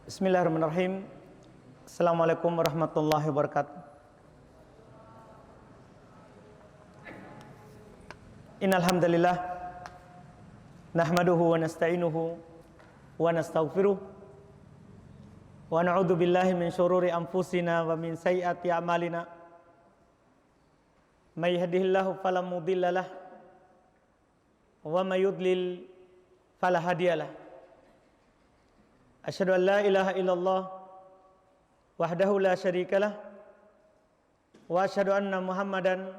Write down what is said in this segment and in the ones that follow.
Bismillahirrahmanirrahim. Assalamualaikum warahmatullahi wabarakatuh. Innal hamdalillah nahmaduhu wa nasta'inuhu wa nastaghfiruh wa na'udzu billahi min syururi anfusina wa min sayyiati a'malina. May yahdihillahu fala mudhillalah wa may yudlil fala hadiyalah. Asyhadu an la ilaha illallah wahdahu la syarikalah wa asyhadu anna Muhammadan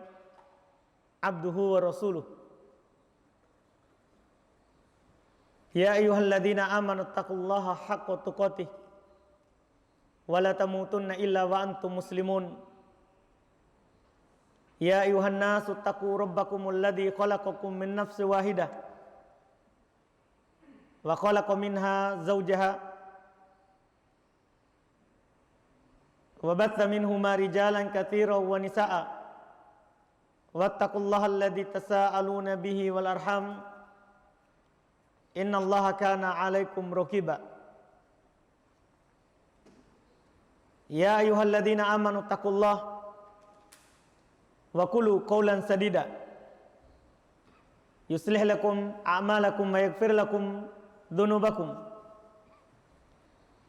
abduhu wa rasuluh. Ya ayyuhalladzina amanu taqullaha haqqa tuqatih wa la tamutunna illa wa antum muslimun. Ya ayyuhan nasu taqu rabbakumul ladzi khalaqakum min nafsin wahidah wa khalaqa minha zawjaha wa batha minhuma rijalan katsiran wa nisaa wattaqullaha alladzi tasaaluna bihi wal arham innallaha kana 'alaikum raqiba. Ya ayyuhalladzina amanu taqullaha wa qulu qawlan sadida yuslih lakum a'malakum wa yaghfir lakum dhunubakum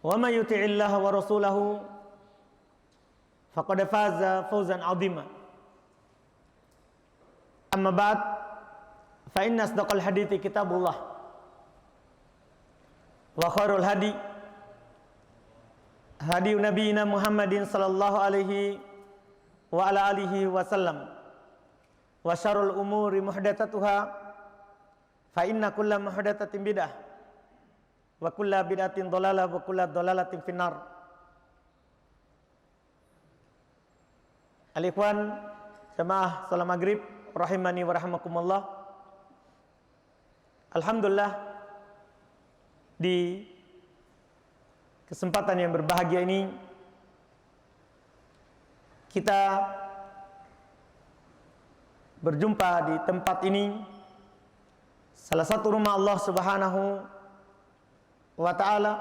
wa may yuti'illaha wa rasulahu faqad faza fawzan 'azima. Amma ba'd, fa inna asdaqal hadithi kitabullah wa khairul hadi hadi nabiyina Muhammadin sallallahu alaihi wa ala alihi wa sallam wa syarrul umuri muhdatsatuha fa inna kulla muhdatsatin bid'ah wa kulla bid'atin dhalalah wa kulla dhalalatin finnar. Al-ikhwan jamaah salat maghrib rahimani wa rahimakumullah. Alhamdulillah, di kesempatan yang berbahagia ini kita berjumpa di tempat ini, salah satu rumah Allah Subhanahu wa ta'ala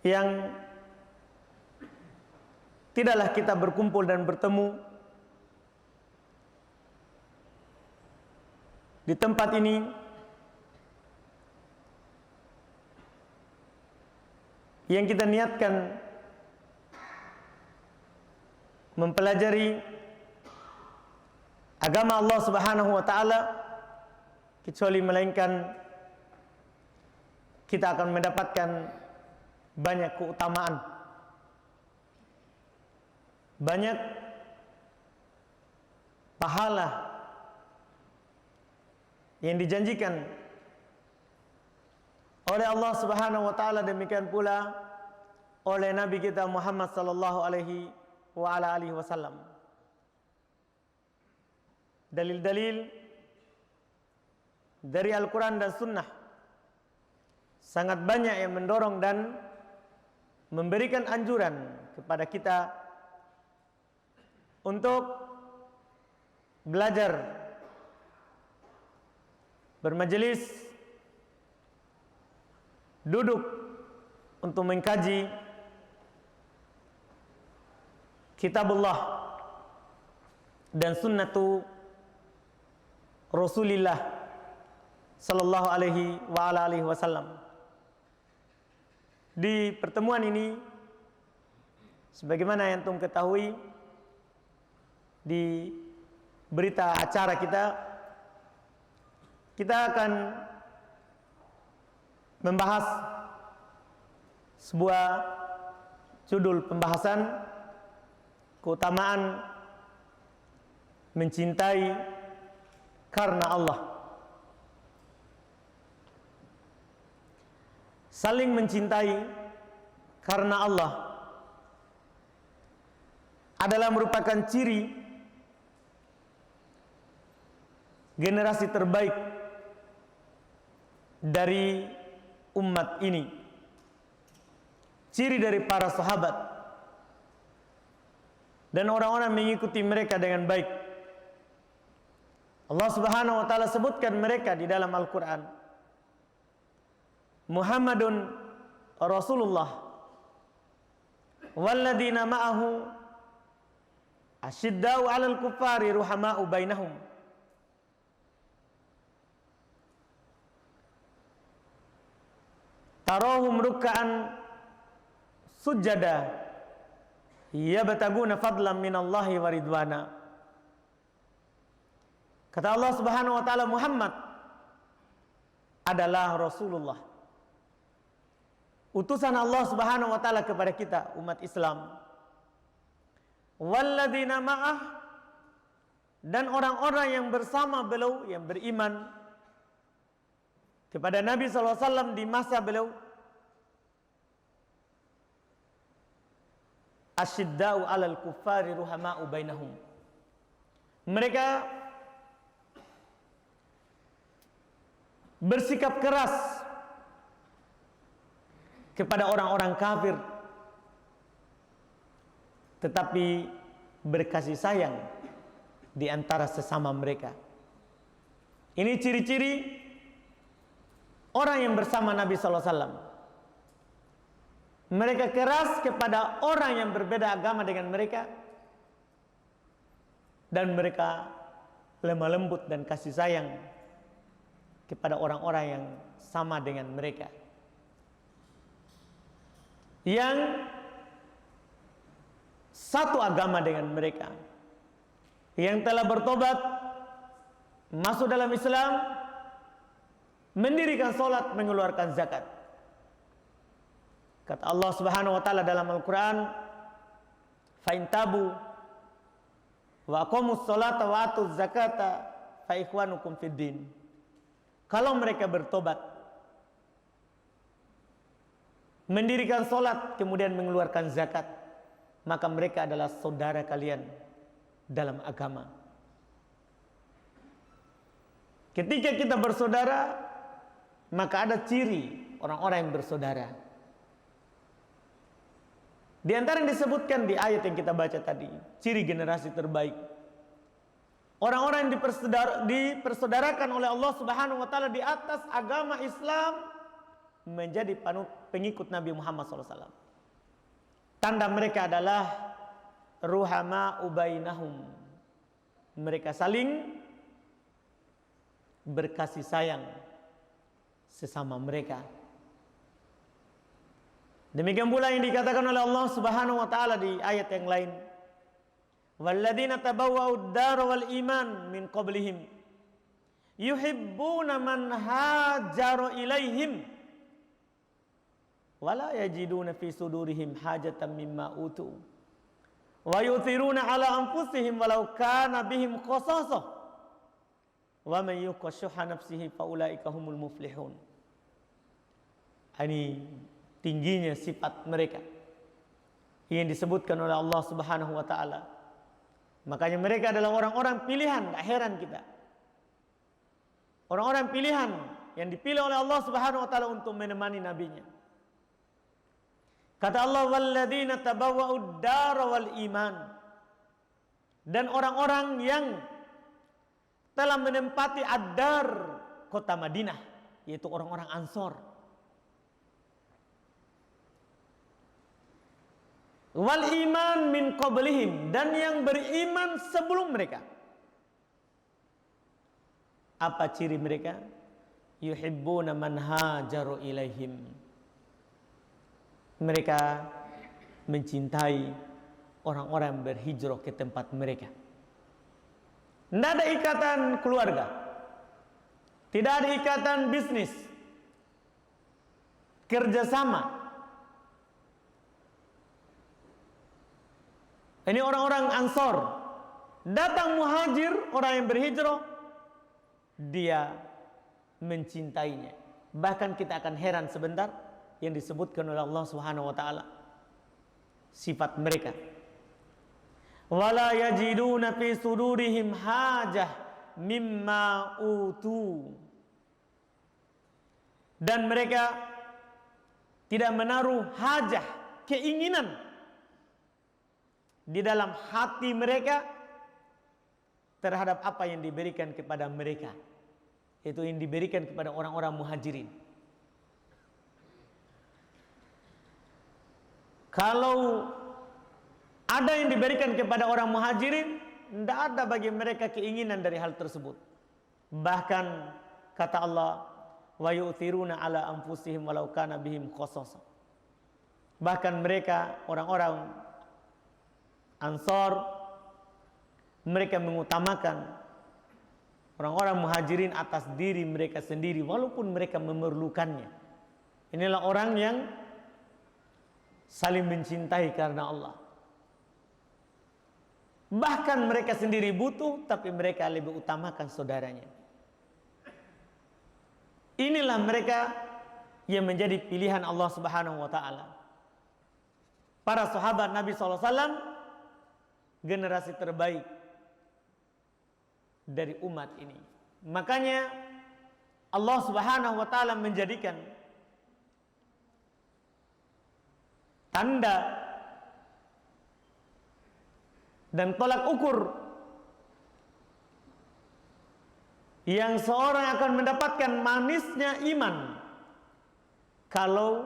yang tidaklah kita berkumpul dan bertemu di tempat ini yang kita niatkan mempelajari agama Allah Subhanahu wa ta'ala, kecuali melainkan kita akan mendapatkan banyak keutamaan, banyak pahala yang dijanjikan oleh Allah Subhanahu wa ta'ala, demikian pula oleh Nabi kita Muhammad sallallahu alaihi wa ala alihi wasallam. Dalil-dalil dari Al-Quran dan Sunnah sangat banyak yang mendorong dan memberikan anjuran kepada kita untuk belajar, bermajelis, duduk untuk mengkaji kitabullah dan sunnatu Rasulillah sallallahu alaihi wa ala alihi wasallam. Di pertemuan ini, sebagaimana yang antum ketahui, di berita acara kita akan membahas sebuah judul pembahasan, keutamaan mencintai karena Allah. Saling mencintai karena Allah adalah merupakan ciri generasi terbaik dari umat ini, ciri dari para sahabat dan orang-orang mengikuti mereka dengan baik. Allah Subhanahu wa ta'ala sebutkan mereka di dalam Al-Quran. Muhammadun Rasulullah walladzina ma'ahu asyiddau 'alal kuffari ruhama'u bainahum. Tarahum ruk'an sujada yabtaguna fadlan minallahi wa ridwana. Kata Allah Subhanahu wa taala, Muhammad adalah Rasulullah, utusan Allah Subhanahu wa taala kepada kita umat Islam. Walladzina ma'ah, dan orang-orang yang bersama beliau, yang beriman kepada Nabi SAW di masa beliau, asyiddau 'alal kuffari ruhama'u bainahum. Mereka bersikap keras kepada orang-orang kafir, tetapi berkasih sayang di antara sesama mereka. Ini ciri-ciri orang yang bersama Nabi SAW. Mereka keras kepada orang yang berbeda agama dengan mereka, dan mereka lemah lembut dan kasih sayang kepada orang-orang yang sama dengan mereka, yang satu agama dengan mereka, yang telah bertobat, masuk dalam Islam, mendirikan salat, mengeluarkan zakat. Kata Allah Subhanahu wa taala dalam Al-Qur'an, fa in tabu wa aqamus salata wa atuz zakata fa ikhwanukum fid din. Kalau mereka bertobat, mendirikan salat, kemudian mengeluarkan zakat, maka mereka adalah saudara kalian dalam agama. Ketika kita bersaudara, maka ada ciri orang-orang yang bersaudara. Di antara yang disebutkan di ayat yang kita baca tadi, ciri generasi terbaik, orang-orang yang dipersaudarakan oleh Allah Subhanahu wa taala di atas agama Islam, menjadi pengikut Nabi Muhammad SAW. Tanda mereka adalah ruhama'u bainahum. Mereka saling berkasih sayang sesama mereka. Demikian pula yang dikatakan oleh Allah Subhanahu wa taala di ayat yang lain, walladzina tabawwa'ud dara wal iman min qablihim yuhibbuna man hajara ilaihim wala yajiduna fi sudurihim hajatan mimma utu wa yuthiruna ala anfusihim walau kana bihim khasasah wa man yuqashuha nafsihi faulaika humul muflihun. Ini tingginya sifat mereka yang disebutkan oleh Allah Subhanahu wa taala. Makanya mereka adalah orang-orang pilihan. Tak heran kita, orang-orang pilihan yang dipilih oleh Allah Subhanahu wa taala untuk menemani nabinya. Kata Allah, walladzina tabawwa'ud dara wal iman, dan orang-orang yang telah menempati ad-dar, kota Madinah, yaitu orang-orang Ansor. Wal iman min qablihim, dan yang beriman sebelum mereka. Apa ciri mereka? Yuhibbuna man hajaru ilaihim. Mereka mencintai orang-orang yang berhijrah ke tempat mereka. Tidak ada ikatan keluarga, tidak ada ikatan bisnis, kerjasama. Ini orang-orang Ansor. Datang muhajir, orang yang berhijrah, dia mencintainya. Bahkan kita akan heran sebentar yang disebutkan oleh Allah Subhanahu wa taala sifat mereka. Wala yajiduna fi sudurihim hajah mimma utu. Dan mereka tidak menaruh hajah, keinginan di dalam hati mereka terhadap apa yang diberikan kepada mereka, itu yang diberikan kepada orang-orang muhajirin. Kalau ada yang diberikan kepada orang muhajirin, tidak ada bagi mereka keinginan dari hal tersebut. Bahkan kata Allah, wa yu'thiruna ala anfusihim walau kana bihim khasasah. Bahkan mereka orang-orang Ansor, mereka mengutamakan orang-orang muhajirin atas diri mereka sendiri walaupun mereka memerlukannya. Inilah orang yang saling mencintai karena Allah. Bahkan mereka sendiri butuh, tapi mereka lebih utamakan saudaranya. Inilah mereka yang menjadi pilihan Allah Subhanahu wa taala. Para sahabat Nabi SAW, generasi terbaik dari umat ini. Makanya Allah Subhanahu wa taala menjadikan tanda dan tolak ukur yang seorang akan mendapatkan manisnya iman kalau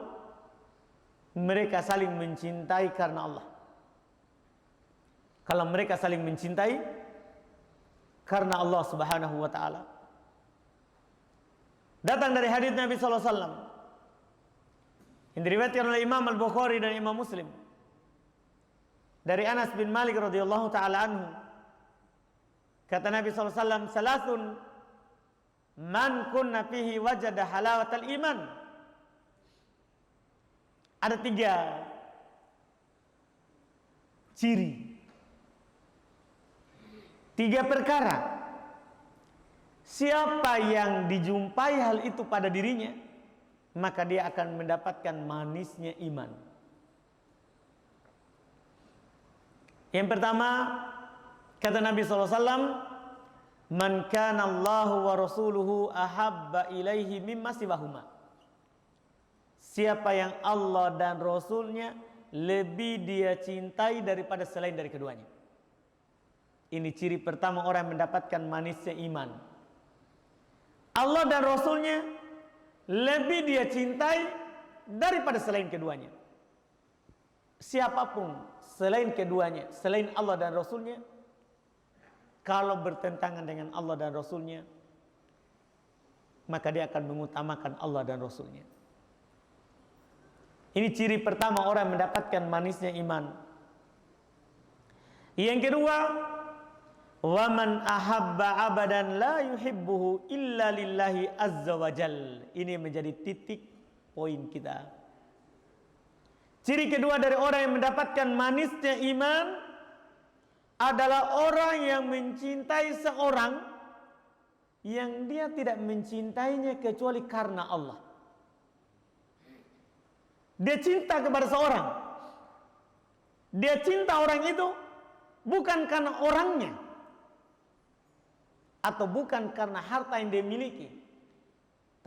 mereka saling mencintai karena Allah. Kalau mereka saling mencintai karena Allah Subhanahu wa taala. Datang dari hadis Nabi sallallahu alaihi wasallam yang diriwayatkan oleh Imam Al-Bukhari dan Imam Muslim dari Anas bin Malik radhiyallahu taala anhu. Kata Nabi sallallahu alaihi wasallam, "Salasun man kunna fihi wajada halawatal iman." Ada 3 ciri, 3 perkara. Siapa yang dijumpai hal itu pada dirinya, maka dia akan mendapatkan manisnya iman. Yang pertama, kata Nabi SAW, "Man kana Allahu wa rasuluhu ahabba ilaihi mimma siwahuma." Siapa yang Allah dan Rasulnya lebih dia cintai daripada selain dari keduanya. Ini ciri pertama orang yang mendapatkan manisnya iman. Allah dan Rasulnya lebih dia cintai daripada selain keduanya. Siapapun selain keduanya, selain Allah dan Rasulnya, kalau bertentangan dengan Allah dan Rasulnya, maka dia akan mengutamakan Allah dan Rasulnya. Ini ciri pertama orang mendapatkan manisnya iman. Yang kedua, wa man ahabba abadan la yuhibbuhu illa lillahi azza wa jal. Ini menjadi titik poin kita. Ciri kedua dari orang yang mendapatkan manisnya iman adalah orang yang mencintai seorang yang dia tidak mencintainya kecuali karena Allah. Dia cinta kepada seorang, dia cinta orang itu bukan karena orangnya atau bukan karena harta yang dia miliki,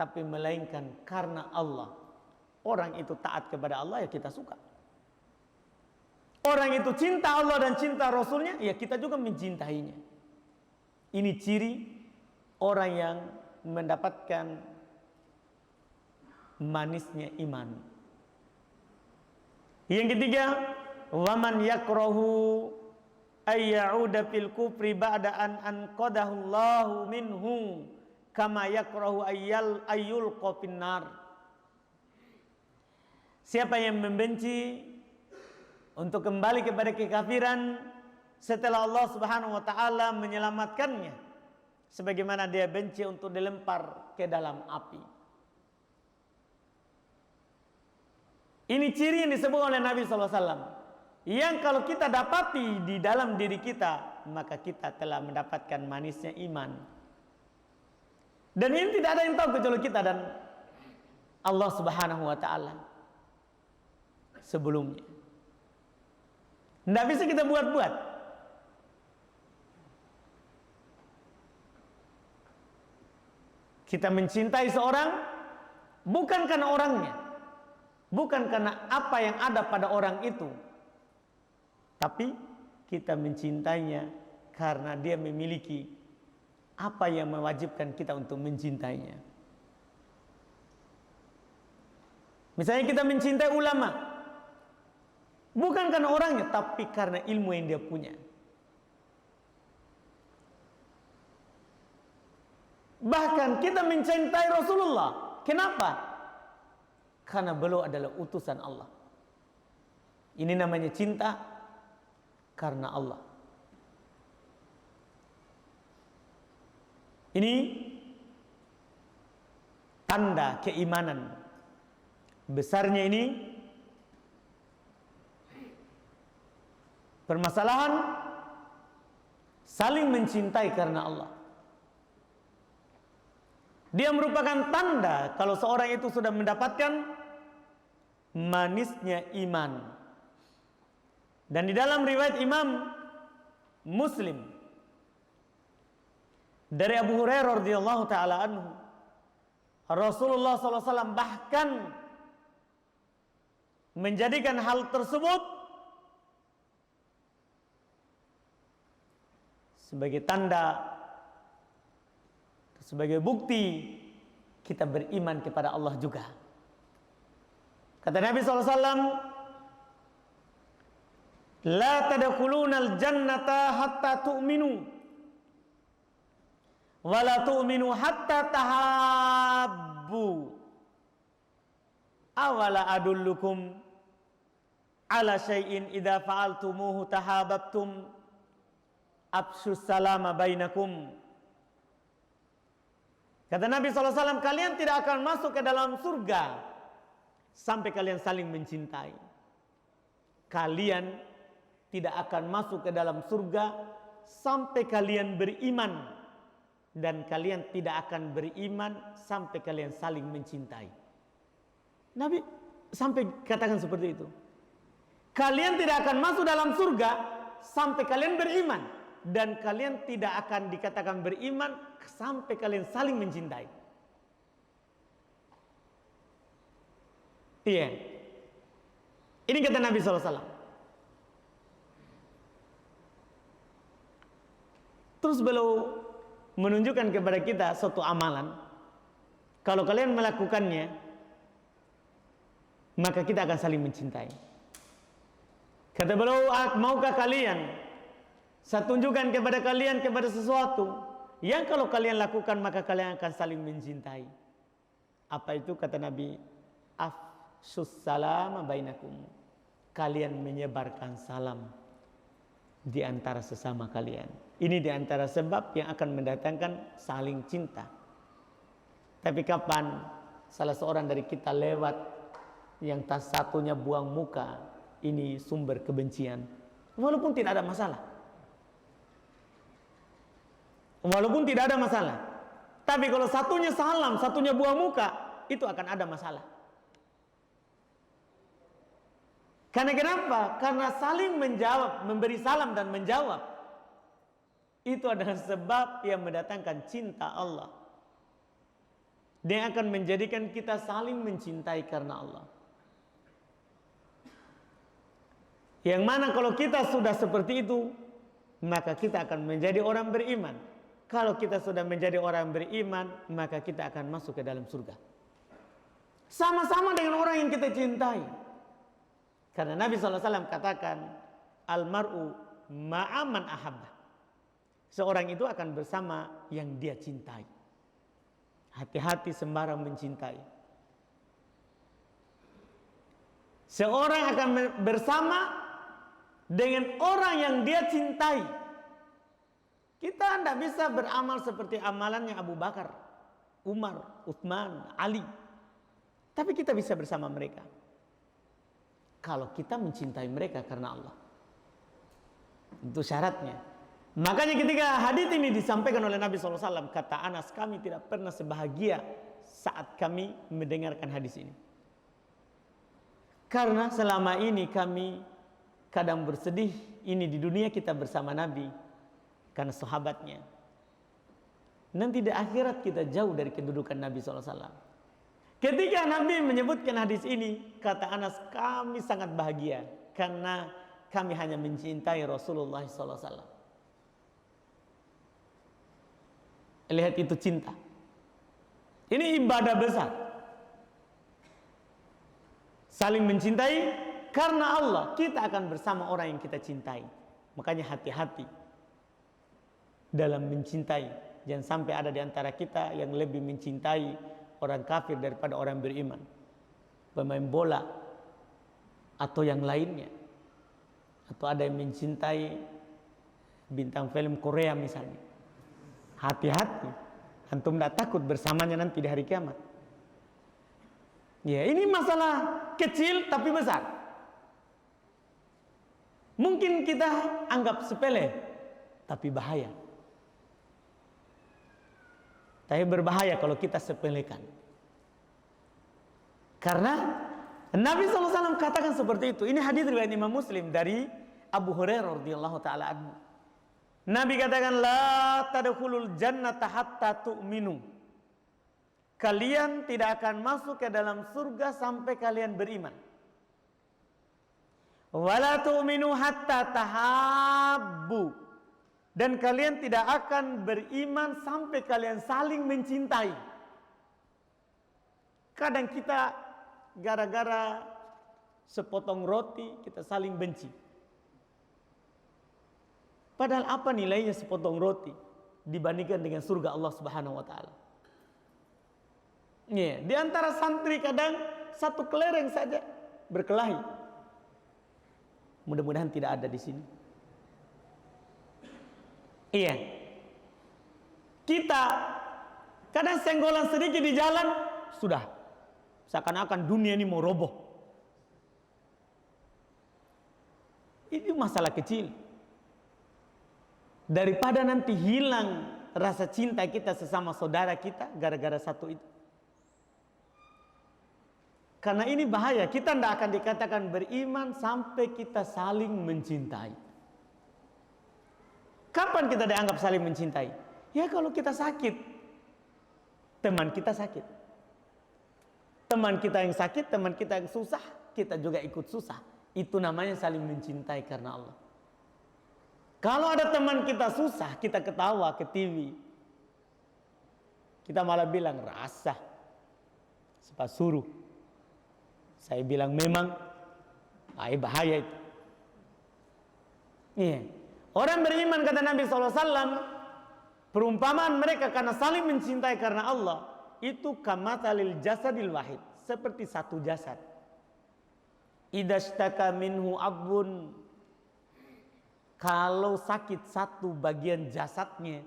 tapi melainkan karena Allah. Orang itu taat kepada Allah, ya kita suka. Orang itu cinta Allah dan cinta Rasulnya, ya kita juga mencintainya. Ini ciri orang yang mendapatkan manisnya iman. Yang ketiga, waman yakrahu ay ya'uda fil kufri ba'da an anqadahu Allahu minhu kama yakrahu ayyul qafinnar. Siapa yang membenci untuk kembali kepada kekafiran setelah Allah Subhanahu wa taala menyelamatkannya, sebagaimana dia benci untuk dilempar ke dalam api. Ini ciri yang disebut oleh Nabi SAW, yang kalau kita dapati di dalam diri kita, maka kita telah mendapatkan manisnya iman. Dan ini tidak ada yang tahu kecuali kita dan Allah Subhanahu wa taala sebelumnya. Tidak bisa kita buat-buat. Kita mencintai seorang bukan karena orangnya, bukan karena apa yang ada pada orang itu, tapi kita mencintainya karena dia memiliki apa yang mewajibkan kita untuk mencintainya. Misalnya kita mencintai ulama, Bukan karena orangnya, tapi karena ilmu yang dia punya. Bahkan kita mencintai Rasulullah. Kenapa? Karena beliau adalah utusan Allah. Ini namanya cinta karena Allah. Ini tanda keimanan. Besarnya ini permasalahan saling mencintai karena Allah. Dia merupakan tanda kalau seorang itu sudah mendapatkan manisnya iman. Dan di dalam riwayat Imam Muslim dari Abu Hurairah radhiyallahu taala anhu, Rasulullah SAW bahkan menjadikan hal tersebut sebagai tanda, sebagai bukti kita beriman kepada Allah juga. Kata Nabi SAW, la tadkhulunal jannata hatta tu'minu wa la tu'minu hatta tahabbu. Awala adullukum ala syai'in idza fa'altumuhu tahabbtum afshus salama bainakum. Kata Nabi SAW, kalian tidak akan masuk ke dalam surga sampai kalian saling mencintai. Kalian tidak akan masuk ke dalam surga sampai kalian beriman. Dan kalian tidak akan beriman sampai kalian saling mencintai. Nabi sampai katakan seperti itu. Kalian tidak akan masuk dalam surga sampai kalian beriman. Dan kalian tidak akan dikatakan beriman sampai kalian saling mencintai. Iya. Ini kata Nabi SAW. Terus beliau menunjukkan kepada kita suatu amalan. Kalau kalian melakukannya, maka kita akan saling mencintai. Kata beliau, maukah kalian saya tunjukkan kepada kalian kepada sesuatu yang kalau kalian lakukan maka kalian akan saling mencintai. Apa itu? Kata Nabi, afshus salama bainakum. Kalian menyebarkan salam di antara sesama kalian. Ini di antara sebab yang akan mendatangkan saling cinta. Tapi kapan salah seorang dari kita lewat yang tak satunya buang muka, ini sumber kebencian. Walaupun tidak ada masalah. Walaupun tidak ada masalah. Tapi kalau satunya salam, satunya buang muka, itu akan ada masalah. Karena kenapa? Karena saling menjawab, memberi salam dan menjawab. Itu adalah sebab yang mendatangkan cinta Allah. Dia akan menjadikan kita saling mencintai karena Allah. Yang mana kalau kita sudah seperti itu, maka kita akan menjadi orang beriman. Kalau kita sudah menjadi orang beriman, maka kita akan masuk ke dalam surga. Sama-sama dengan orang yang kita cintai. Karena Nabi SAW katakan, almar'u ma'aman ahabba. Seorang itu akan bersama yang dia cintai. Hati-hati sembarang mencintai. Seorang akan bersama dengan orang yang dia cintai. Kita tidak bisa beramal seperti amalannya Abu Bakar, Umar, Utsman, Ali. Tapi kita bisa bersama mereka kalau kita mencintai mereka karena Allah. Itu syaratnya. Makanya ketika hadits ini disampaikan oleh Nabi SAW, kata Anas, kami tidak pernah sebahagia saat kami mendengarkan hadis ini. Karena selama ini kami kadang bersedih, ini di dunia kita bersama Nabi karena sahabatnya. Nanti di akhirat kita jauh dari kedudukan Nabi SAW. Ketika Nabi menyebutkan hadis ini, kata Anas, kami sangat bahagia karena kami hanya mencintai Rasulullah SAW. Lihat itu cinta. Ini ibadah besar. Saling mencintai Karena Allah, kita akan bersama orang yang kita cintai. Makanya hati-hati dalam mencintai. Jangan sampai ada di antara kita yang lebih mencintai orang kafir daripada orang beriman. Pemain bola atau yang lainnya. Atau ada yang mencintai bintang film Korea misalnya. Hati-hati, antum tidak takut bersamanya nanti di hari kiamat. Ya, ini masalah kecil tapi besar. Mungkin kita anggap sepele, tapi bahaya. Tapi berbahaya kalau kita sepelekan. Karena Nabi SAW katakan seperti itu. Ini hadis riwayat Imam Muslim dari Abu Hurairah radhiyallahu taala anhu. Nabi katakan, la tadkhulul jannata hatta tu'minu. Kalian tidak akan masuk ke dalam surga sampai kalian beriman. Wala tu'minu hatta tahabbu. Dan kalian tidak akan beriman sampai kalian saling mencintai. Kadang kita gara-gara sepotong roti kita saling benci. Padahal apa nilainya sepotong roti dibandingkan dengan surga Allah Subhanahu wa taala? Ya, di antara santri kadang satu kelereng saja berkelahi. Mudah-mudahan tidak ada di sini. Iya. Kita kadang senggolan sedikit di jalan sudah seakan-akan dunia ini mau roboh. Ini masalah kecil. Daripada nanti hilang rasa cinta kita sesama saudara kita gara-gara satu itu. Karena ini bahaya, kita tidak akan dikatakan beriman sampai kita saling mencintai. Kapan kita dianggap saling mencintai? Ya kalau kita sakit, teman kita sakit. Teman kita yang sakit, teman kita yang susah, kita juga ikut susah. Itu namanya saling mencintai karena Allah. Kalau ada teman kita susah, kita ketawa ke TV. Kita malah bilang rasa, sebab suruh. Saya bilang memang bahaya itu. Iya. Orang beriman kata Nabi SAW, perumpamaan mereka karena saling mencintai karena Allah itu kamathalil jasadil wahid, seperti satu jasad. Idashtaka minhu abun, kalau sakit satu bagian jasadnya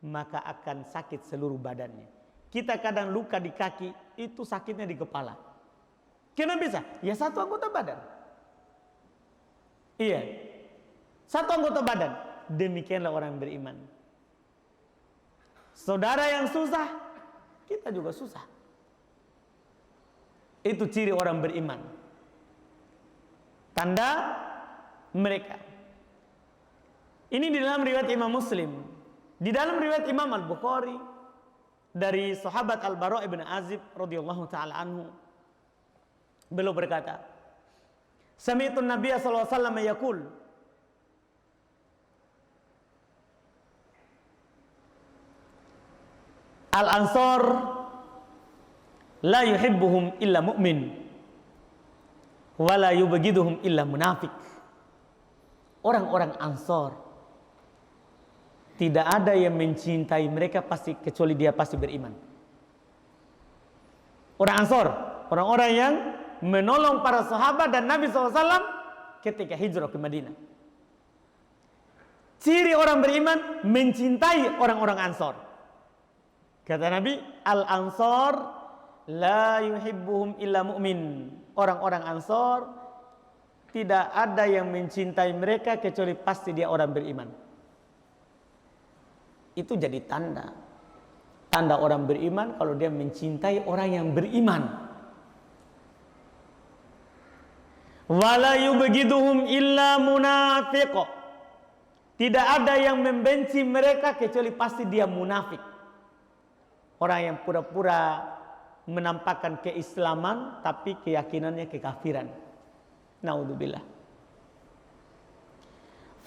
maka akan sakit seluruh badannya. Kita kadang luka di kaki, itu sakitnya di kepala. Kenapa bisa? Ya satu anggota badan. Iya. Satu anggota badan. Demikianlah orang beriman. Saudara yang susah, kita juga susah. Itu ciri orang beriman. Tanda mereka. Ini di dalam riwayat Imam Muslim. Di dalam riwayat Imam Al-Bukhari dari sahabat Al-Bara' ibn Azib radhiyallahu taala anhu, beliau berkata, sami'tu Nabiy sallallahu alaihi wasallam yaqul, al-ansar la yuhibbuhum illa mu'min wa la yubghiduhum illa munafiq. Orang-orang Ansar tidak ada yang mencintai mereka kecuali dia pasti beriman. Orang Ansar, orang-orang yang menolong para sahabat dan Nabi SAW ketika hijrah ke Madinah. Ciri orang beriman mencintai orang-orang Ansar. Kata Nabi, al-Ansar la yuhibbuhum illa mu'min. Orang-orang Ansar tidak ada yang mencintai mereka kecuali pasti dia orang beriman. Itu jadi tanda. Tanda orang beriman kalau dia mencintai orang yang beriman. Wala yubghiduhum illa munafiq. Tidak ada yang membenci mereka kecuali pasti dia munafik. Orang yang pura-pura menampakkan keislaman tapi keyakinannya kekafiran. Naudzubillah.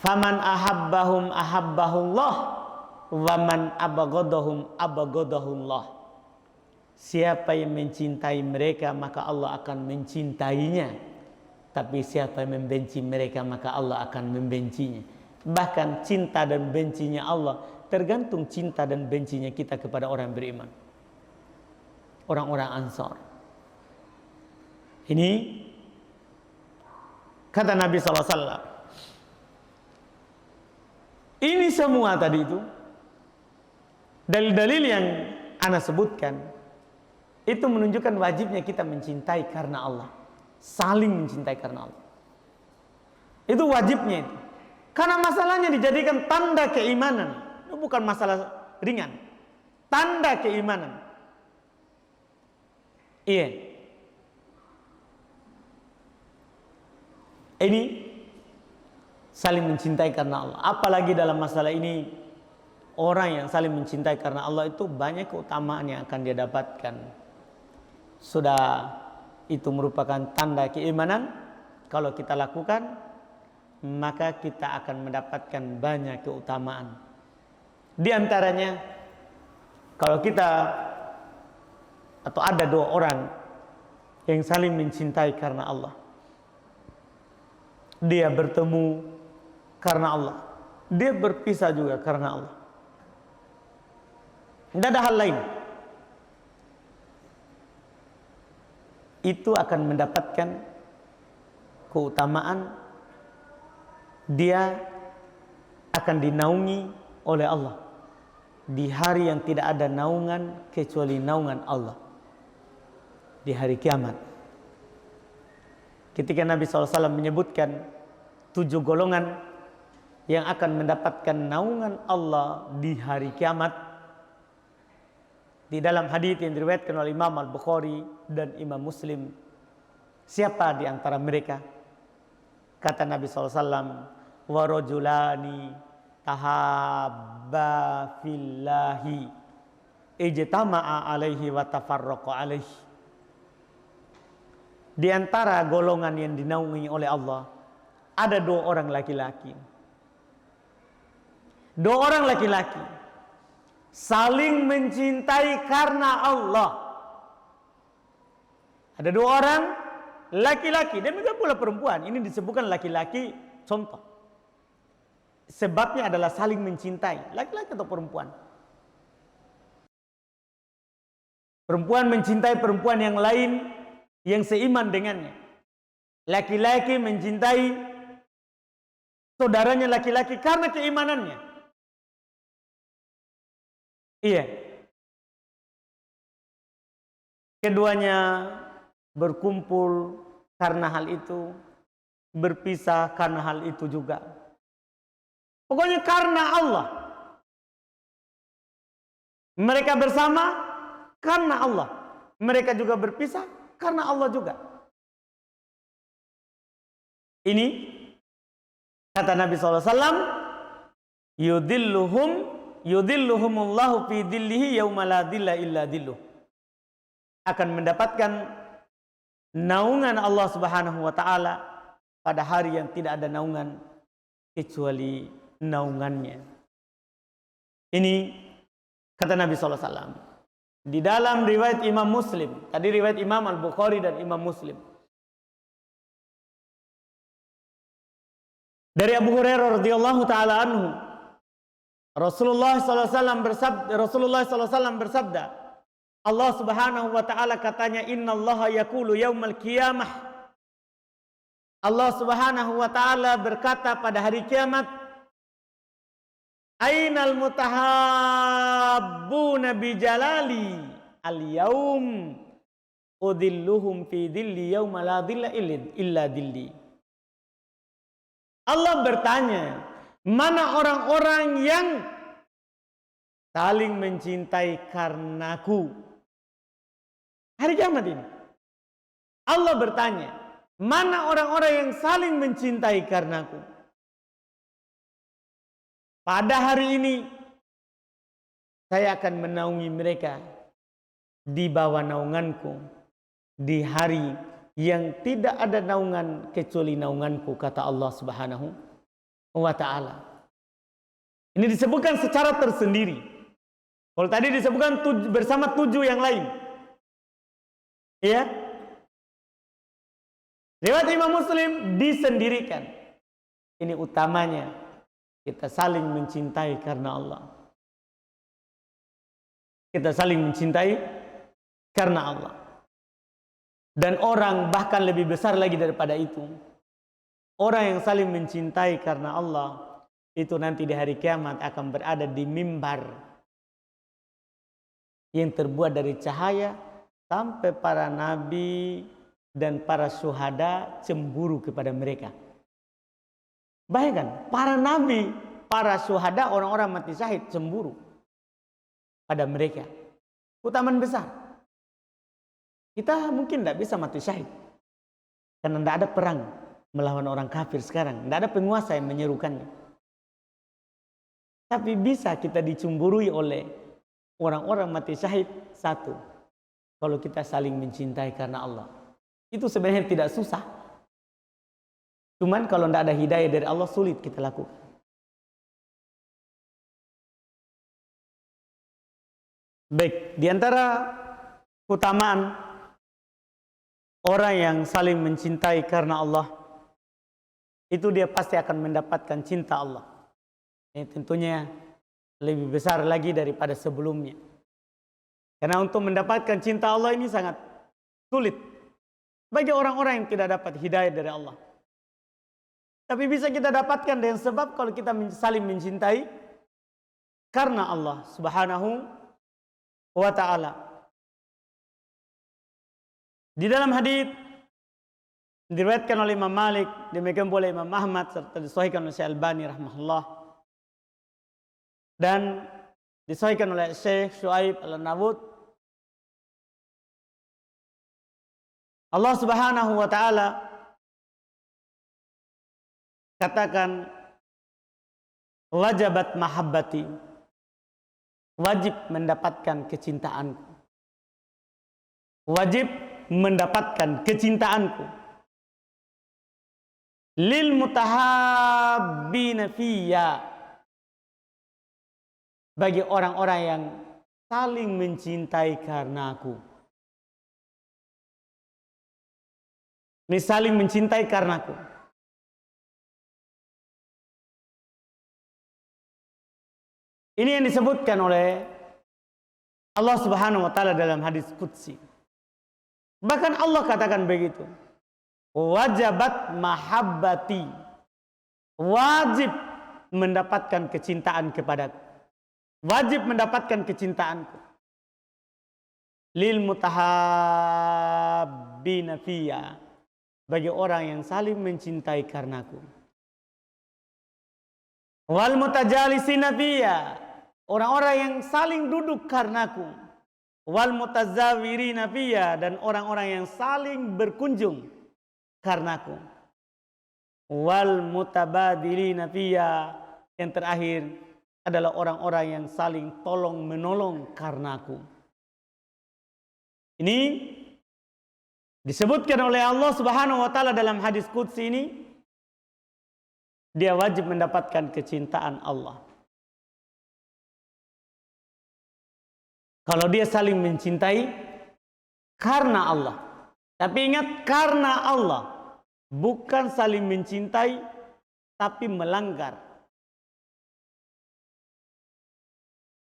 Faman ahabbahum ahabbahullah wa man abghadahum abghadahullah. Siapa yang mencintai mereka maka Allah akan mencintainya. Tapi siapa yang membenci mereka, maka Allah akan membencinya. Bahkan cinta dan bencinya Allah tergantung cinta dan bencinya kita kepada orang beriman. Orang-orang Ansar. Ini kata Nabi SAW. Ini semua tadi itu dalil-dalil yang ana sebutkan itu menunjukkan wajibnya kita mencintai karena Allah, saling mencintai karena Allah. Itu wajibnya itu. Karena masalahnya dijadikan tanda keimanan. Itu bukan masalah ringan. Tanda keimanan. Iya. Ini saling mencintai karena Allah. Apalagi dalam masalah ini, orang yang saling mencintai karena Allah itu banyak keutamaan yang akan dia dapatkan. Sudah itu merupakan tanda keimanan. Kalau kita lakukan, maka kita akan mendapatkan banyak keutamaan. Di antaranya, kalau kita atau ada dua orang yang saling mencintai karena Allah, dia bertemu karena Allah, dia berpisah juga karena Allah. Tidak ada hal lain. Itu akan mendapatkan keutamaan. Dia akan dinaungi oleh Allah di hari yang tidak ada naungan kecuali naungan Allah, di hari kiamat. Ketika Nabi SAW menyebutkan 7 golongan yang akan mendapatkan naungan Allah di hari kiamat, di dalam hadis yang diriwayatkan oleh Imam Al-Bukhari dan Imam Muslim, siapa di antara mereka? Kata Nabi SAW, wa rajulani tahabba fillahi ijtama'a alaihi wa tafarraqa alaihi. Di antara golongan yang dinaungi oleh Allah ada 2 orang laki-laki. 2 orang laki-laki saling mencintai karena Allah. Ada 2 orang laki-laki dan juga pula perempuan. Ini disebutkan laki-laki contoh. Sebabnya adalah saling mencintai, laki-laki atau perempuan. Perempuan mencintai perempuan yang lain yang seiman dengannya. Laki-laki mencintai saudaranya laki-laki karena keimanannya. Iya. Keduanya berkumpul karena hal itu, berpisah karena hal itu juga. Pokoknya karena Allah. Mereka bersama karena Allah. Mereka juga berpisah karena Allah juga. Ini kata Nabi SAW, yudilluhumullahu fi dillihi yawma la dilla illa dilluh. Akan mendapatkan naungan Allah Subhanahu wa taala pada hari yang tidak ada naungan kecuali naungannya. Ini kata Nabi SAW. Di dalam riwayat Imam Muslim, tadi riwayat Imam Al-Bukhari dan Imam Muslim, dari Abu Hurairah radhiyallahu taala anhu, Rasulullah SAW bersabda, Allah Subhanahu wa taala katanya, innallaha yaqulu yaumal qiyamah. Allah Subhanahu wa taala berkata pada hari kiamat, ainal mutahabbuna bijalali al-yaum udilluhum fi dilli yauma la dilla illa dilli. Allah bertanya, mana orang-orang yang saling mencintai karenaku? Hari kiamat ini Allah bertanya, mana orang-orang yang saling mencintai karenaku? Pada hari ini saya akan menaungi mereka di bawah naunganku di hari yang tidak ada naungan kecuali naunganku, kata Allah Subhanahu wa taala. Ini disebutkan secara tersendiri. Kalau tadi disebutkan bersama 7 yang lain. Ya. Riwayat Imam Muslim disendirikan. Ini utamanya kita saling mencintai karena Allah. Kita saling mencintai karena Allah. Dan orang bahkan lebih besar lagi daripada itu. Orang yang saling mencintai karena Allah itu nanti di hari kiamat akan berada di mimbar yang terbuat dari cahaya, sampai para nabi dan para syuhada cemburu kepada mereka. Bayangkan, para nabi, para syuhada, orang-orang mati syahid cemburu pada mereka. Keutamaan besar. Kita mungkin tidak bisa mati syahid karena tidak ada perang melawan orang kafir sekarang, tidak ada penguasa yang menyerukannya. Tapi bisa kita dicemburui oleh orang-orang mati syahid. Satu, kalau kita saling mencintai karena Allah. Itu sebenarnya tidak susah. Cuman kalau tidak ada hidayah dari Allah, sulit kita lakukan. Baik, di antara keutamaan orang yang saling mencintai karena Allah, itu dia pasti akan mendapatkan cinta Allah. Ini tentunya lebih besar lagi daripada sebelumnya. Karena untuk mendapatkan cinta Allah ini sangat sulit bagi orang-orang yang tidak dapat hidayah dari Allah. Tapi bisa kita dapatkan dengan sebab kalau kita saling mencintai karena Allah Subhanahu wa ta'ala. Di dalam hadis diriwayatkan oleh Imam Malik, demikian pula Imam Ahmad, serta disahihkan oleh Syekh Albani rahimahullah, dan disahihkan oleh Syekh Syuaib Al-Nabut, Allah Subhanahu wa ta'ala katakan, wajabat mahabbati, wajib mendapatkan kecintaanku. Wajib mendapatkan kecintaanku. Lil mutahabbina fiyya, bagi orang-orang yang saling mencintai karena aku. Ini saling mencintai karena aku. Ini yang disebutkan oleh Allah Subhanahu wa ta'ala dalam hadis qudsi. Bahkan Allah katakan begitu. Wajabat mahabbati, wajib mendapatkan kecintaan kepadaku. Wajib mendapatkan kecintaanku. Lil mutahabbina fiyya, bagi orang yang saling mencintai karenaku. Wal mutajalisina fiyya, orang-orang yang saling duduk karenaku. Wal mutazawirina fiyya, dan orang-orang yang saling berkunjung karenaku. Wal mutabadilina fiyya, yang terakhir adalah orang-orang yang saling tolong menolong karenaku. Ini disebutkan oleh Allah Subhanahu wa ta'ala dalam hadis qudsi ini. Dia wajib mendapatkan kecintaan Allah. Kalau dia saling mencintai karena Allah. Tapi ingat, karena Allah, bukan saling mencintai tapi melanggar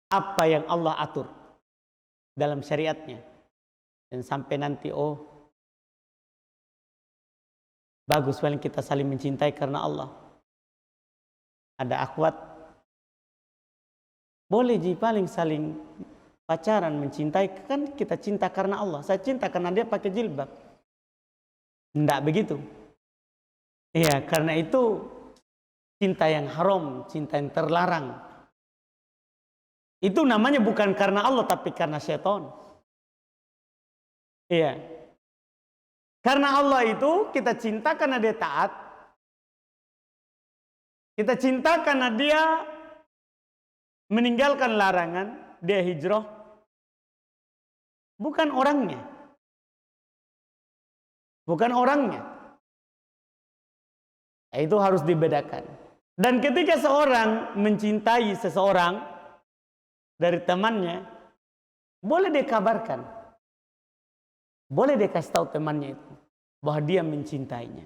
apa yang Allah atur dalam syariatnya. Dan sampai nanti, oh bagus paling kita saling mencintai karena Allah. Ada akhwat, boleh ji paling saling pacaran mencintai, kan kita cinta karena Allah. Saya cinta karena dia pakai jilbab. Tidak begitu. Iya, karena itu cinta yang haram, cinta yang terlarang. Itu namanya bukan karena Allah tapi karena syaitan. Iya. Karena Allah itu kita cinta karena dia taat. Kita cinta karena dia meninggalkan larangan, dia hijrah. Bukan orangnya. Bukan orangnya. Itu harus dibedakan. Dan ketika seorang mencintai seseorang dari temannya, boleh dia kabarkan. Boleh dia kasih tahu temannya itu. bahwa dia mencintainya.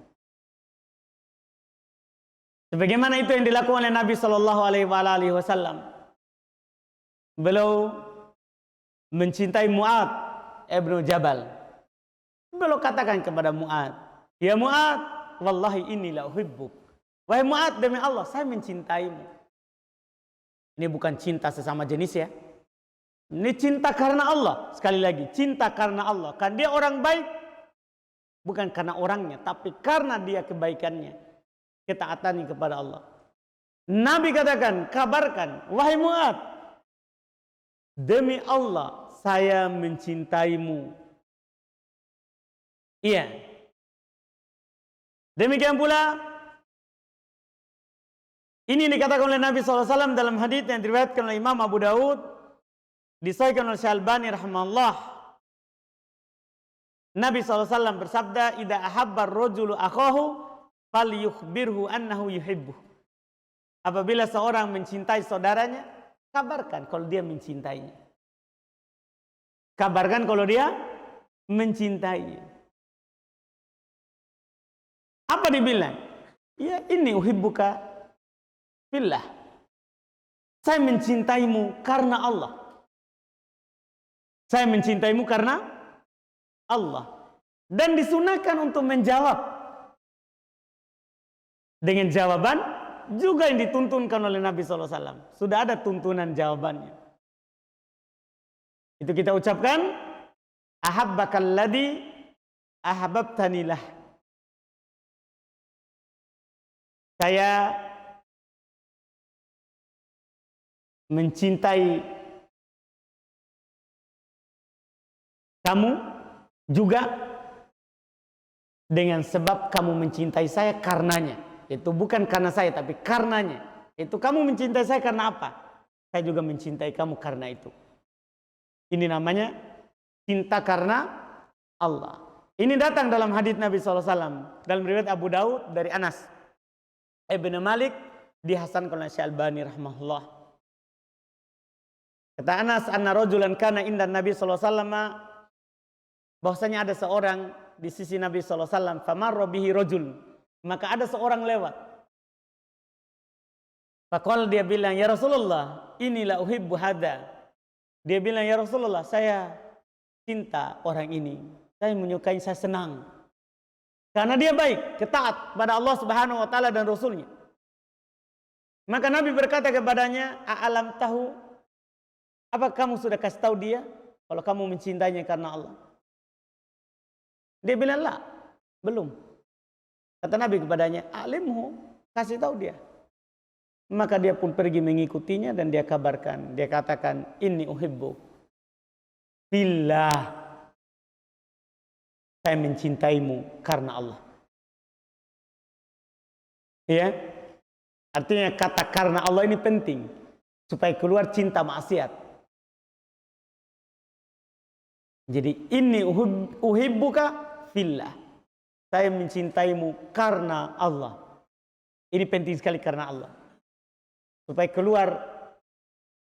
Sebagaimana itu yang dilakukan oleh Nabi Shallallahu Alaihi Wasallam. Beliau mencintai Mu'ad ibnu Jabal. Beliau katakan kepada Mu'ad, ya Mu'ad, wallahi inni la uhibbuk. Wahai Mu'ad, demi Allah, saya mencintaimu. Ini bukan cinta sesama jenis ya. Ini cinta karena Allah. Sekali lagi, cinta karena Allah. Karena dia orang baik, bukan karena orangnya, tapi karena dia kebaikannya, ketaatannya kepada Allah. Nabi katakan, kabarkan, wahai Mu'ad, demi Allah, saya mencintaimu. Iya. Demikian pula, ini dikatakan oleh Nabi SAW dalam hadits yang diriwayatkan oleh Imam Abu Daud, disahihkan oleh Syalbani rahimahullah. Nabi SAW bersabda, "Idza ahabba ar-rajulu akhahu falyukhbirhu annahu yuhibbuh." Apabila seorang mencintai saudaranya, kabarkan kalau dia mencintainya. Kabarkan kalau dia mencintainya. Apa dibilang? Ya, ini uhibbuka fillah. Saya mencintaimu karena Allah. Saya mencintaimu karena Allah. Dan disunahkan untuk menjawab dengan jawaban juga yang dituntunkan oleh Nabi SAW. Sudah ada tuntunan jawabannya. Itu kita ucapkan, ahabbakalladzi ahbabtanilah. Saya mencintai kamu juga dengan sebab kamu mencintai saya karenanya. Itu bukan karena saya, tapi karenanya. Itu kamu mencintai saya karena apa? Saya juga mencintai kamu karena itu. Ini namanya cinta karena Allah. Ini datang dalam hadits Nabi SAW. Dalam riwayat Abu Daud dari Anas ibn Malik, dihasankan oleh Syalbani rahimahullah. Kata Anas, anna rajulan kana inda Nabi SAW, bahwasanya ada seorang di sisi Nabi SAW, famarra bihi rajul, maka ada seorang lewat. Faqala, dia bilang, ya Rasulullah, inilah uhibbu hadza. Dia bilang, ya Rasulullah, saya cinta orang ini. Saya menyukai, saya senang. Karena dia baik, ketaat pada Allah Subhanahu wa taala dan Rasulnya. Maka Nabi berkata kepadanya, a'alam tahu, apa kamu sudah kasih tahu dia kalau kamu mencintainya karena Allah? Dia bilang, la, belum. Kata Nabi kepadanya, alimhu, kasih tahu dia. Maka dia pun pergi mengikutinya dan dia kabarkan. Dia katakan, inni uhibbu fillah. Saya mencintaimu karena Allah. Ya, artinya kata karena Allah ini penting supaya keluar cinta maksiat. Jadi inni uhibbuka fillah. Saya mencintaimu karena Allah. Ini penting sekali karena Allah. Supaya keluar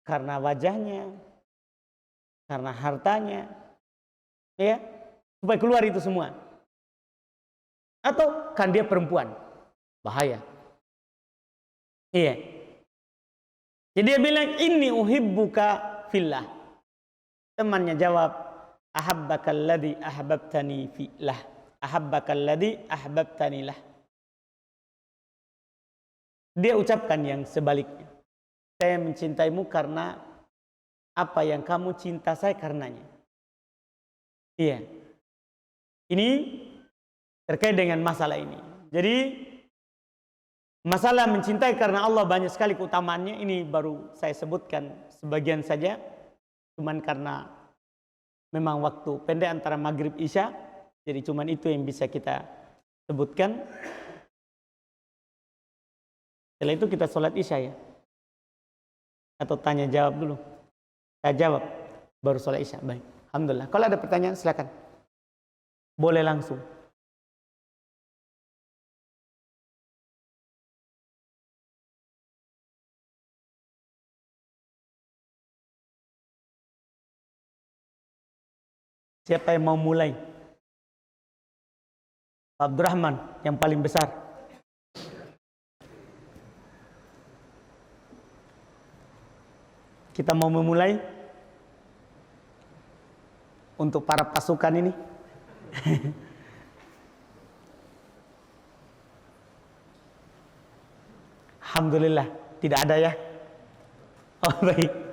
karena wajahnya, karena hartanya, ya, supaya keluar itu semua. Atau kan dia perempuan, bahaya. Iya. Jadi dia bilang, inni uhibbuka fillah. Temannya jawab, ahabbakalladzi ahbabtani fillah. Ahabbakalladzi ahbabtanilah. Dia ucapkan yang sebaliknya. Saya mencintaimu karena apa yang kamu cinta saya karenanya. Iya. Ini terkait dengan masalah ini. Jadi masalah mencintai karena Allah banyak sekali keutamaannya. Ini baru saya sebutkan sebagian saja. Cuman karena memang waktu pendek antara maghrib isya. Jadi cuman itu yang bisa kita sebutkan. Setelah itu kita sholat isya ya. Atau tanya jawab dulu. Saya jawab baru sholat isya. Baik, alhamdulillah. Kalau ada pertanyaan silakan. Boleh langsung. Siapa yang mau mulai? Pak Abdurrahman yang paling besar. Kita mau memulai untuk para pasukan ini. Alhamdulillah, tidak ada ya. Oh baik.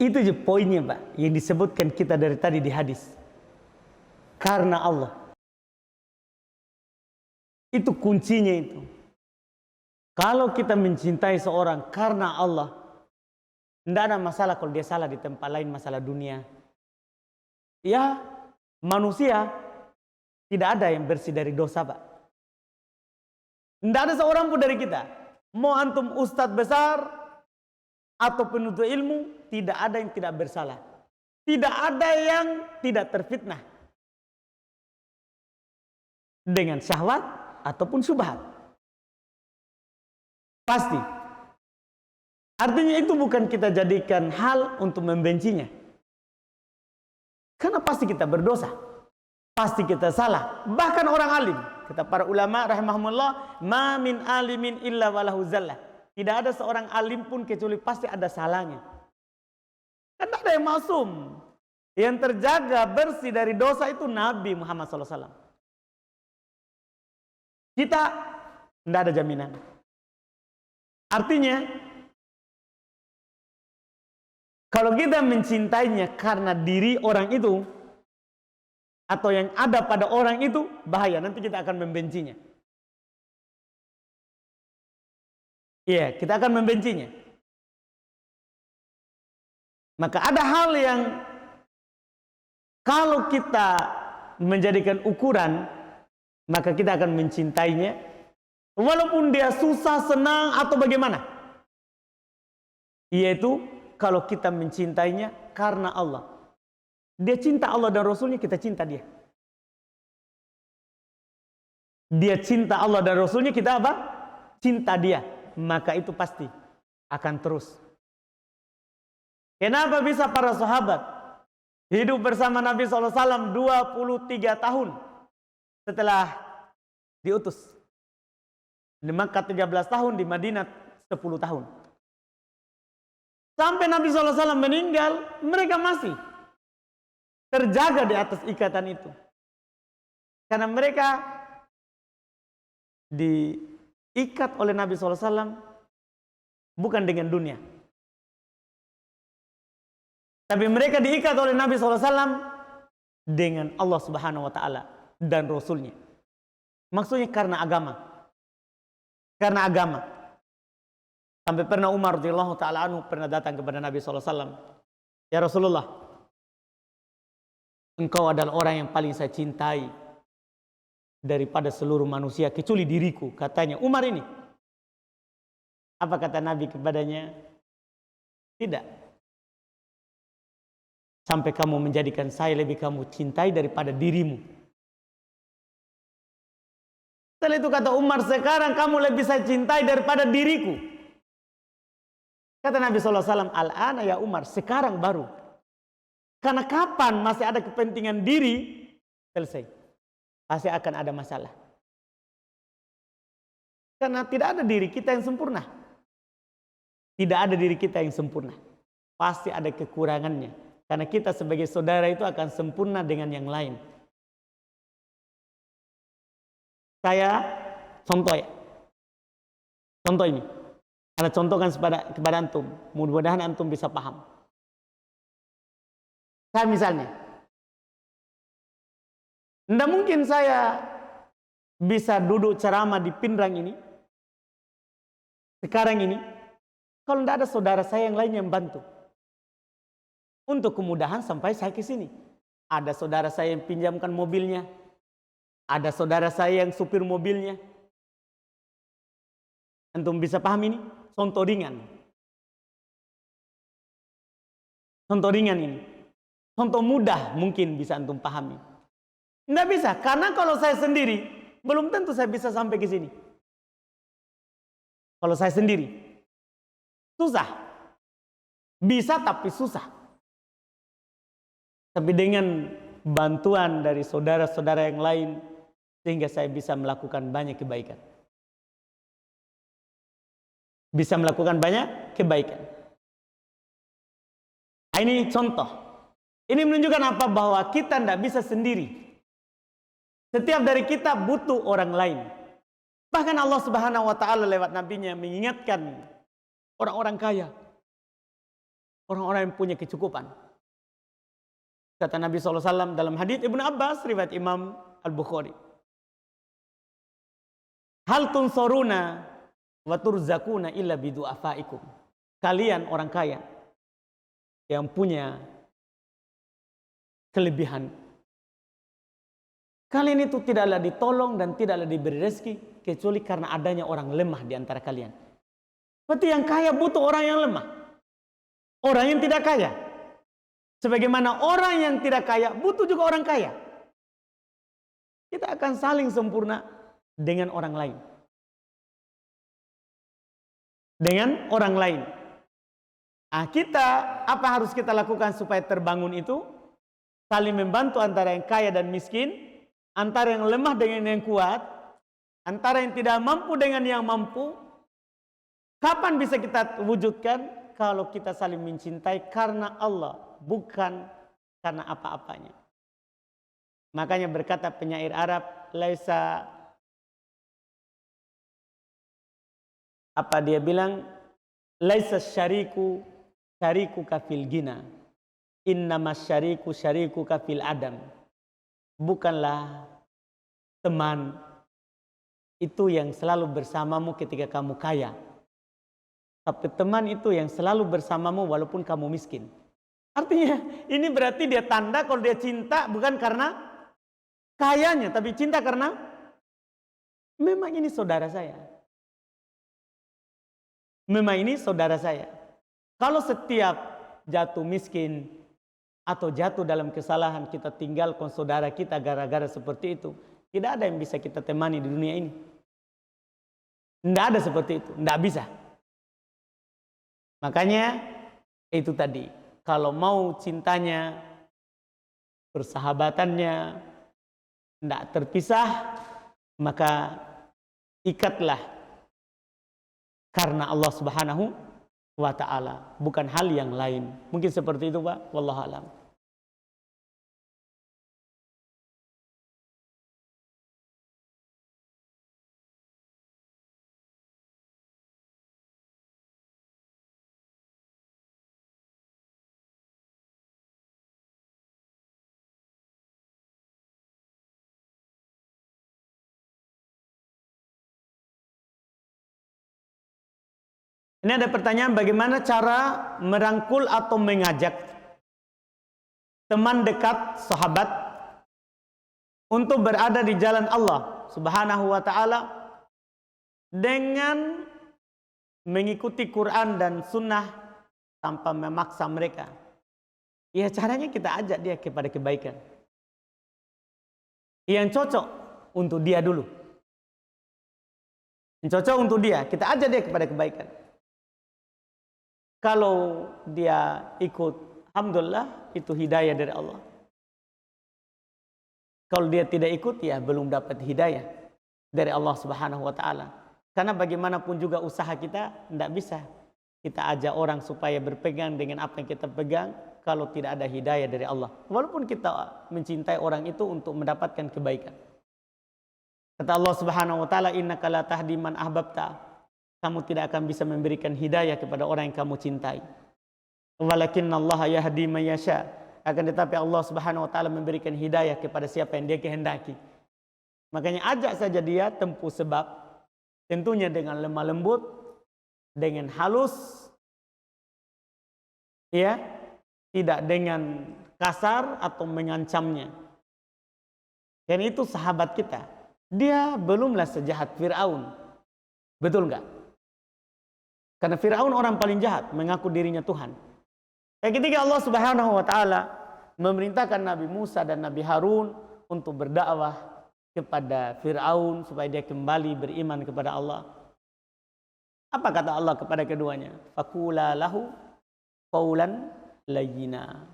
Itu je poinnya Pak, yang disebutkan kita dari tadi di hadis. Karena Allah. Itu kuncinya itu. Kalau kita mencintai seorang karena Allah, tidak ada masalah kalau dia salah di tempat lain, masalah dunia. Ya, manusia tidak ada yang bersih dari dosa Pak. Tidak ada seorang pun dari kita. Mau antum ustadz besar atau penuntut ilmu, tidak ada yang tidak bersalah. Tidak ada yang tidak terfitnah dengan syahwat ataupun syubhat. Pasti. Artinya itu bukan kita jadikan hal untuk membencinya. Karena pasti kita berdosa. Pasti kita salah. Bahkan orang alim, kata para ulama rahimahumullah, ma min alimin illa walahu zallah. Tidak ada seorang alim pun kecuali pasti ada salahnya. Kan ada yang masum. Yang terjaga bersih dari dosa itu Nabi Muhammad SAW. Kita tidak ada jaminan. Artinya, kalau kita mencintainya karena diri orang itu, atau yang ada pada orang itu, bahaya. Nanti kita akan membencinya. Iya, kita akan membencinya. Maka ada hal yang kalau kita menjadikan ukuran, maka kita akan mencintainya walaupun dia susah, senang atau bagaimana. Yaitu kalau kita mencintainya karena Allah. Dia cinta Allah dan Rasulnya, kita cinta dia. Dia cinta Allah dan Rasulnya, kita apa? Cinta dia. Maka itu pasti akan terus. Kenapa bisa para sahabat hidup bersama Nabi SAW 23 tahun setelah diutus? Di Makkah 13 tahun, di Madinah 10 tahun. Sampai Nabi SAW meninggal, mereka masih terjaga di atas ikatan itu. Karena mereka diikat oleh Nabi SAW bukan dengan dunia. Tapi mereka diikat oleh Nabi SAW dengan Allah Subhanahu wa Ta'ala dan Rasulnya. Maksudnya karena agama. Karena agama. Sampai pernah Umar radhiyallahu ta'ala anhu pernah datang kepada Nabi SAW. Ya Rasulullah, engkau adalah orang yang paling saya cintai daripada seluruh manusia kecuali diriku, katanya Umar ini. Apa kata Nabi kepadanya? Tidak. Sampai kamu menjadikan saya lebih kamu cintai daripada dirimu. Setelah itu kata Umar, sekarang kamu lebih saya cintai daripada diriku. Kata Nabi SAW, al-ana ya Umar, sekarang baru. Karena kapan masih ada kepentingan diri, selesai. Pasti akan ada masalah. Karena tidak ada diri kita yang sempurna. Tidak ada diri kita yang sempurna. Pasti ada kekurangannya. Karena kita sebagai saudara itu akan sempurna dengan yang lain. Saya contoh ya. Contoh ini. Karena contohkan kepada antum. Mudah-mudahan antum bisa paham. Saya misalnya. Tidak mungkin saya bisa duduk ceramah di Pindrang ini. Sekarang ini. Kalau tidak ada saudara saya yang lain yang bantu. Untuk kemudahan sampai saya ke sini. Ada saudara saya yang pinjamkan mobilnya. Ada saudara saya yang supir mobilnya. Antum bisa paham ini? Contoh ringan. Contoh ringan ini. Contoh mudah mungkin bisa antum pahami. Tidak bisa, karena kalau saya sendiri, belum tentu saya bisa sampai ke sini. Kalau saya sendiri, susah. Bisa tapi susah. Tapi dengan bantuan dari saudara-saudara yang lain, sehingga saya bisa melakukan banyak kebaikan. Bisa melakukan banyak kebaikan. Ini contoh. Ini menunjukkan apa? Bahwa kita tidak bisa sendiri. Setiap dari kita butuh orang lain. Bahkan Allah Subhanahu wa taala lewat nabinya mengingatkan orang-orang kaya. Orang-orang yang punya kecukupan. Kata Nabi SAW dalam hadits Ibnu Abbas riwayat Imam Al-Bukhari. Hal tunsoruna wa turzakuna illa bidu'afaikum. Kalian orang kaya yang punya kelebihan. Kalian itu tidaklah ditolong dan tidaklah diberi rezeki kecuali karena adanya orang lemah di antara kalian. Seperti yang kaya butuh orang yang lemah. Orang yang tidak kaya. Sebagaimana orang yang tidak kaya butuh juga orang kaya. Kita akan saling sempurna dengan orang lain. Dengan orang lain. Kita, apa harus kita lakukan supaya terbangun itu? Saling membantu antara yang kaya dan miskin. Antara yang lemah dengan yang kuat, antara yang tidak mampu dengan yang mampu. Kapan bisa kita wujudkan? Kalau kita saling mencintai karena Allah, bukan karena apa-apanya. Makanya berkata penyair Arab, laisa, apa dia bilang? Laisa syariku kafil gina, innamas syariku kafil adam. Bukanlah teman itu yang selalu bersamamu ketika kamu kaya. Tapi teman itu yang selalu bersamamu walaupun kamu miskin. Artinya ini berarti dia tanda kalau dia cinta bukan karena kayanya. Tapi cinta karena memang ini saudara saya. Memang ini saudara saya. Kalau setiap jatuh miskin atau jatuh dalam kesalahan kita tinggalkan saudara kita gara-gara seperti itu, tidak ada yang bisa kita temani di dunia ini. Tidak ada seperti itu, tidak bisa. Makanya itu tadi, kalau mau cintanya, persahabatannya tidak terpisah, maka ikatlah karena Allah Subhanahu wa ta'ala, bukan hal yang lain. Mungkin seperti itu, Pak. Wallahu a'lam. Ini ada pertanyaan, bagaimana cara merangkul atau mengajak teman dekat, sahabat untuk berada di jalan Allah Subhanahu wa ta'ala dengan mengikuti Quran dan Sunnah tanpa memaksa mereka. Ya, caranya kita ajak dia kepada kebaikan yang cocok untuk dia dulu. Yang cocok untuk dia, kita ajak dia kepada kebaikan. Kalau dia ikut, alhamdulillah, itu hidayah dari Allah. Kalau dia tidak ikut, ya belum dapat hidayah dari Allah Subhanahu wa ta'ala. Karena bagaimanapun juga usaha kita, tidak bisa kita ajak orang supaya berpegang dengan apa yang kita pegang kalau tidak ada hidayah dari Allah. Walaupun kita mencintai orang itu untuk mendapatkan kebaikan. Kata Allah Subhanahu wa ta'ala, innaka la tahdi man ahbabta. Kamu tidak akan bisa memberikan hidayah kepada orang yang kamu cintai. Walakinnallaha yahdi man yasha. Akan tetapi Allah Subhanahu wa ta'ala memberikan hidayah kepada siapa yang dia kehendaki. Makanya ajak saja dia tempuh sebab, tentunya dengan lemah lembut, dengan halus, ya, tidak dengan kasar atau mengancamnya. Dan itu sahabat kita. Dia belumlah sejahat Fir'aun. Betul nggak? Karena Fir'aun orang paling jahat, mengaku dirinya Tuhan. Dan ketika Allah Subhanahu wa taala memerintahkan Nabi Musa dan Nabi Harun untuk berdakwah kepada Fir'aun supaya dia kembali beriman kepada Allah. Apa kata Allah kepada keduanya? Faqula lahu qawlan layyina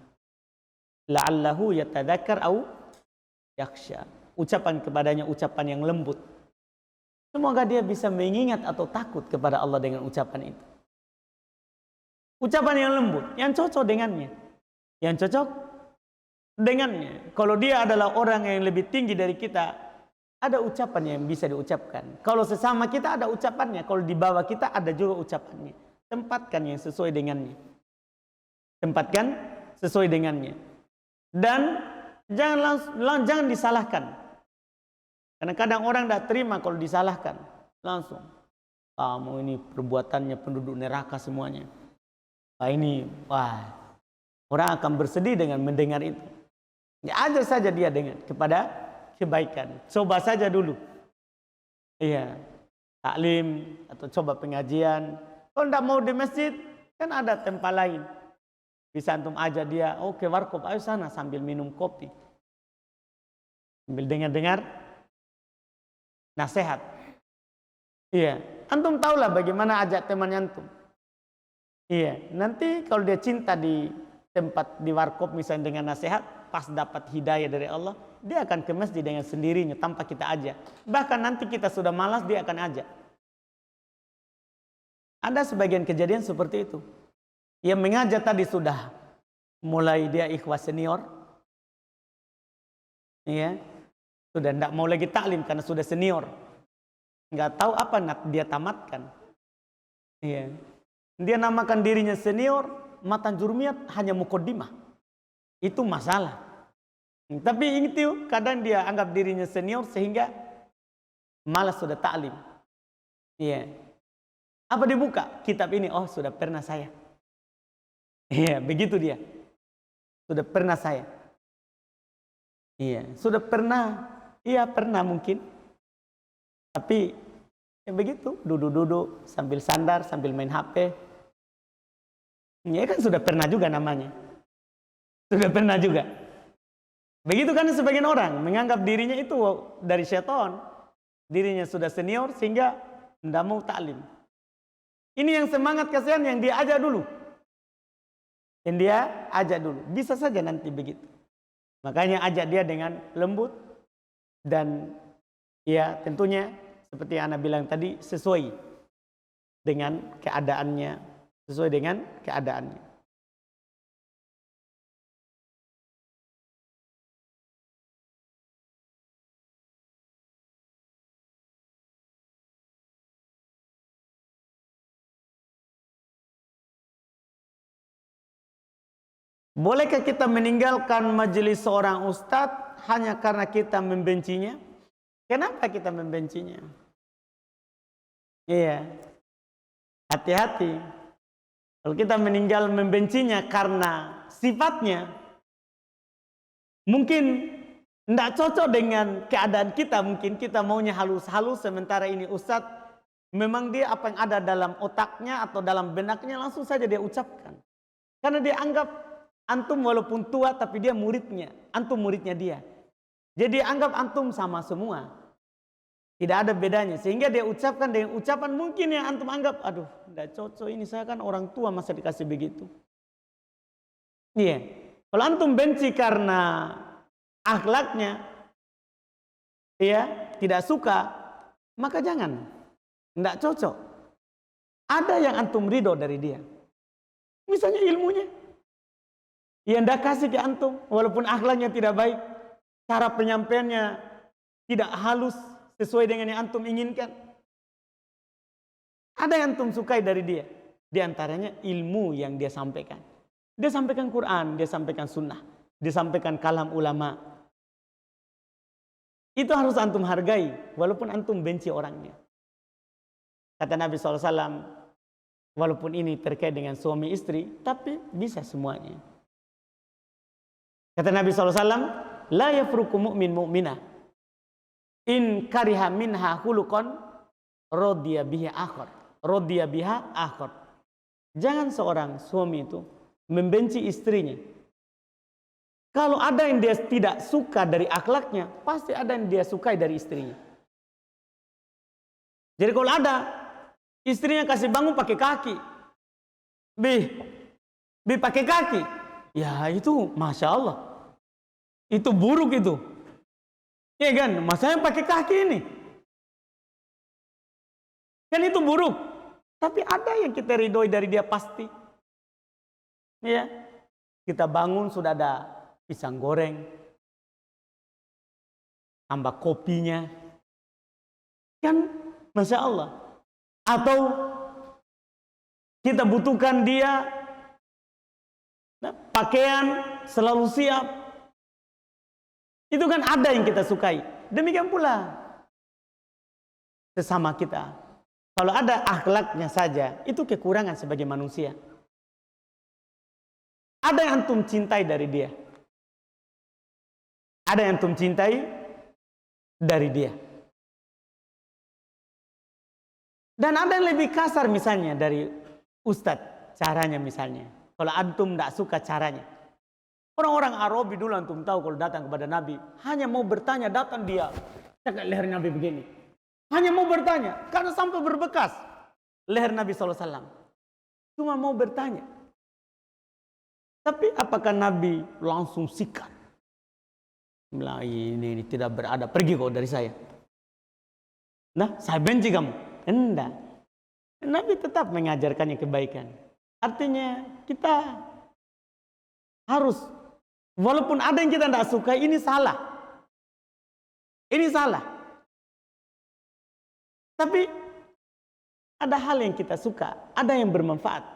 la'allahu yatadzakkar au yakhsha. Ucapan kepadanya ucapan yang lembut. Semoga dia bisa mengingat atau takut kepada Allah dengan ucapan itu. Ucapan yang lembut, yang cocok dengannya. Yang cocok dengannya. Kalau dia adalah orang yang lebih tinggi dari kita, ada ucapan yang bisa diucapkan. Kalau sesama kita ada ucapannya. Kalau di bawah kita ada juga ucapannya. Tempatkan yang sesuai dengannya. Tempatkan sesuai dengannya. Dan jangan disalahkan. Karena kadang orang tidak terima kalau disalahkan. Langsung. Kamu ini perbuatannya penduduk neraka semuanya. Orang akan bersedih dengan mendengar itu. Ya, ajar saja dia dengan kepada kebaikan. Coba saja dulu. Iya. Taklim atau coba pengajian. Kalau tidak mau di masjid, kan ada tempat lain. Bisa antum ajak dia, ke warkop, ayo sana sambil minum kopi. Sambil dengar-dengar nasihat. Iya. Antum tahulah bagaimana ajak teman antum. Iya. Nanti kalau dia cinta di tempat di warkop misalnya dengan nasihat, pas dapat hidayah dari Allah, dia akan ke masjid dengan sendirinya tanpa kita ajak. Bahkan nanti kita sudah malas, dia akan ajak. Ada sebagian kejadian seperti itu. Yang mengajak tadi sudah mulai dia ikhwas senior. Iya. Sudah tidak mau lagi taklim karena sudah senior. Nggak tahu apa dia tamatkan. Iya. Dia namakan dirinya senior, matan jurumiyat hanya mukaddimah. Itu masalah. Tapi itu kadang dia anggap dirinya senior sehingga malas sudah taklim. Iya. Apa dibuka? Kitab ini, sudah pernah saya. Iya, begitu dia. Sudah pernah saya. Iya, sudah pernah. Iya, pernah mungkin. Tapi begitu, duduk-duduk sambil sandar, sambil main HP. Ya kan sudah pernah juga namanya. Sudah pernah juga. Begitu kan sebagian orang menganggap dirinya itu dari syaitan. Dirinya sudah senior sehingga tidak mau taklim. Ini yang semangat kasihan yang dia ajak dulu. Yang dia ajak dulu. Bisa saja nanti begitu. Makanya ajak dia dengan lembut. Dan ya tentunya seperti yang Anda bilang tadi sesuai dengan keadaannya. Sesuai dengan keadaannya. Bolehkah kita meninggalkan majelis seorang ustadz hanya karena kita membencinya? Kenapa kita membencinya? Iya. Hati-hati. Kalau kita meninggal membencinya karena sifatnya mungkin tidak cocok dengan keadaan kita. Mungkin kita maunya halus-halus, sementara ini ustadz memang dia apa yang ada dalam otaknya atau dalam benaknya langsung saja dia ucapkan. Karena dia anggap antum walaupun tua tapi dia muridnya, antum muridnya dia. Jadi anggap antum sama semua. Tidak ada bedanya. Sehingga dia ucapkan dengan ucapan mungkin yang antum anggap, aduh, tidak cocok ini, saya kan orang tua masa dikasih begitu. Iya. Kalau antum benci karena akhlaknya, ya, tidak suka, maka jangan. Tidak cocok. Ada yang antum ridho dari dia. Misalnya ilmunya. Yang tidak kasih ke antum, walaupun akhlaknya tidak baik, cara penyampaiannya tidak halus, sesuai dengan yang antum inginkan. Ada yang antum sukai dari dia. Di antaranya ilmu yang dia sampaikan. Dia sampaikan Quran, dia sampaikan sunnah. Dia sampaikan kalam ulama. Itu harus antum hargai, walaupun antum benci orangnya. Kata Nabi SAW, walaupun ini terkait dengan suami istri, tapi bisa semuanya. Kata Nabi SAW, la yafruku mu'min mu'minah in kariha minha khuluqan radiya biha akhar. Radiya biha akhar. Jangan seorang suami itu membenci istrinya. Kalau ada yang dia tidak suka dari akhlaknya, pasti ada yang dia sukai dari istrinya. Jadi kalau ada istrinya kasih bangun pakai kaki, bi pakai kaki, ya itu masya Allah, itu buruk itu, ya kan? Masanya pakai kaki ini, kan itu buruk. Tapi ada yang kita ridhoi dari dia pasti, ya. Kita bangun sudah ada pisang goreng, tambah kopinya, kan masya Allah. Atau kita butuhkan dia pakaian selalu siap, itu kan ada yang kita sukai. Demikian pula sesama kita. Kalau ada akhlaknya saja, itu kekurangan sebagai manusia. Ada yang antum cintai dari dia, ada yang antum cintai dari dia, dan ada yang lebih kasar misalnya dari ustadz caranya misalnya. Kalau antum tidak suka caranya, orang-orang Arabi dulu antum tahu kalau datang kepada Nabi hanya mau bertanya, datang dia cakap leher Nabi begini, hanya mau bertanya karena sampai berbekas leher Nabi SAW, cuma mau bertanya. Tapi apakah Nabi langsung sikat? Bilang ini tidak beradab, pergi kau dari saya. Nah, saya benci kamu. Enggak. Nabi tetap mengajarkannya kebaikan. Artinya kita harus, walaupun ada yang kita tidak suka, ini salah. Ini salah. Tapi ada hal yang kita suka, ada yang bermanfaat.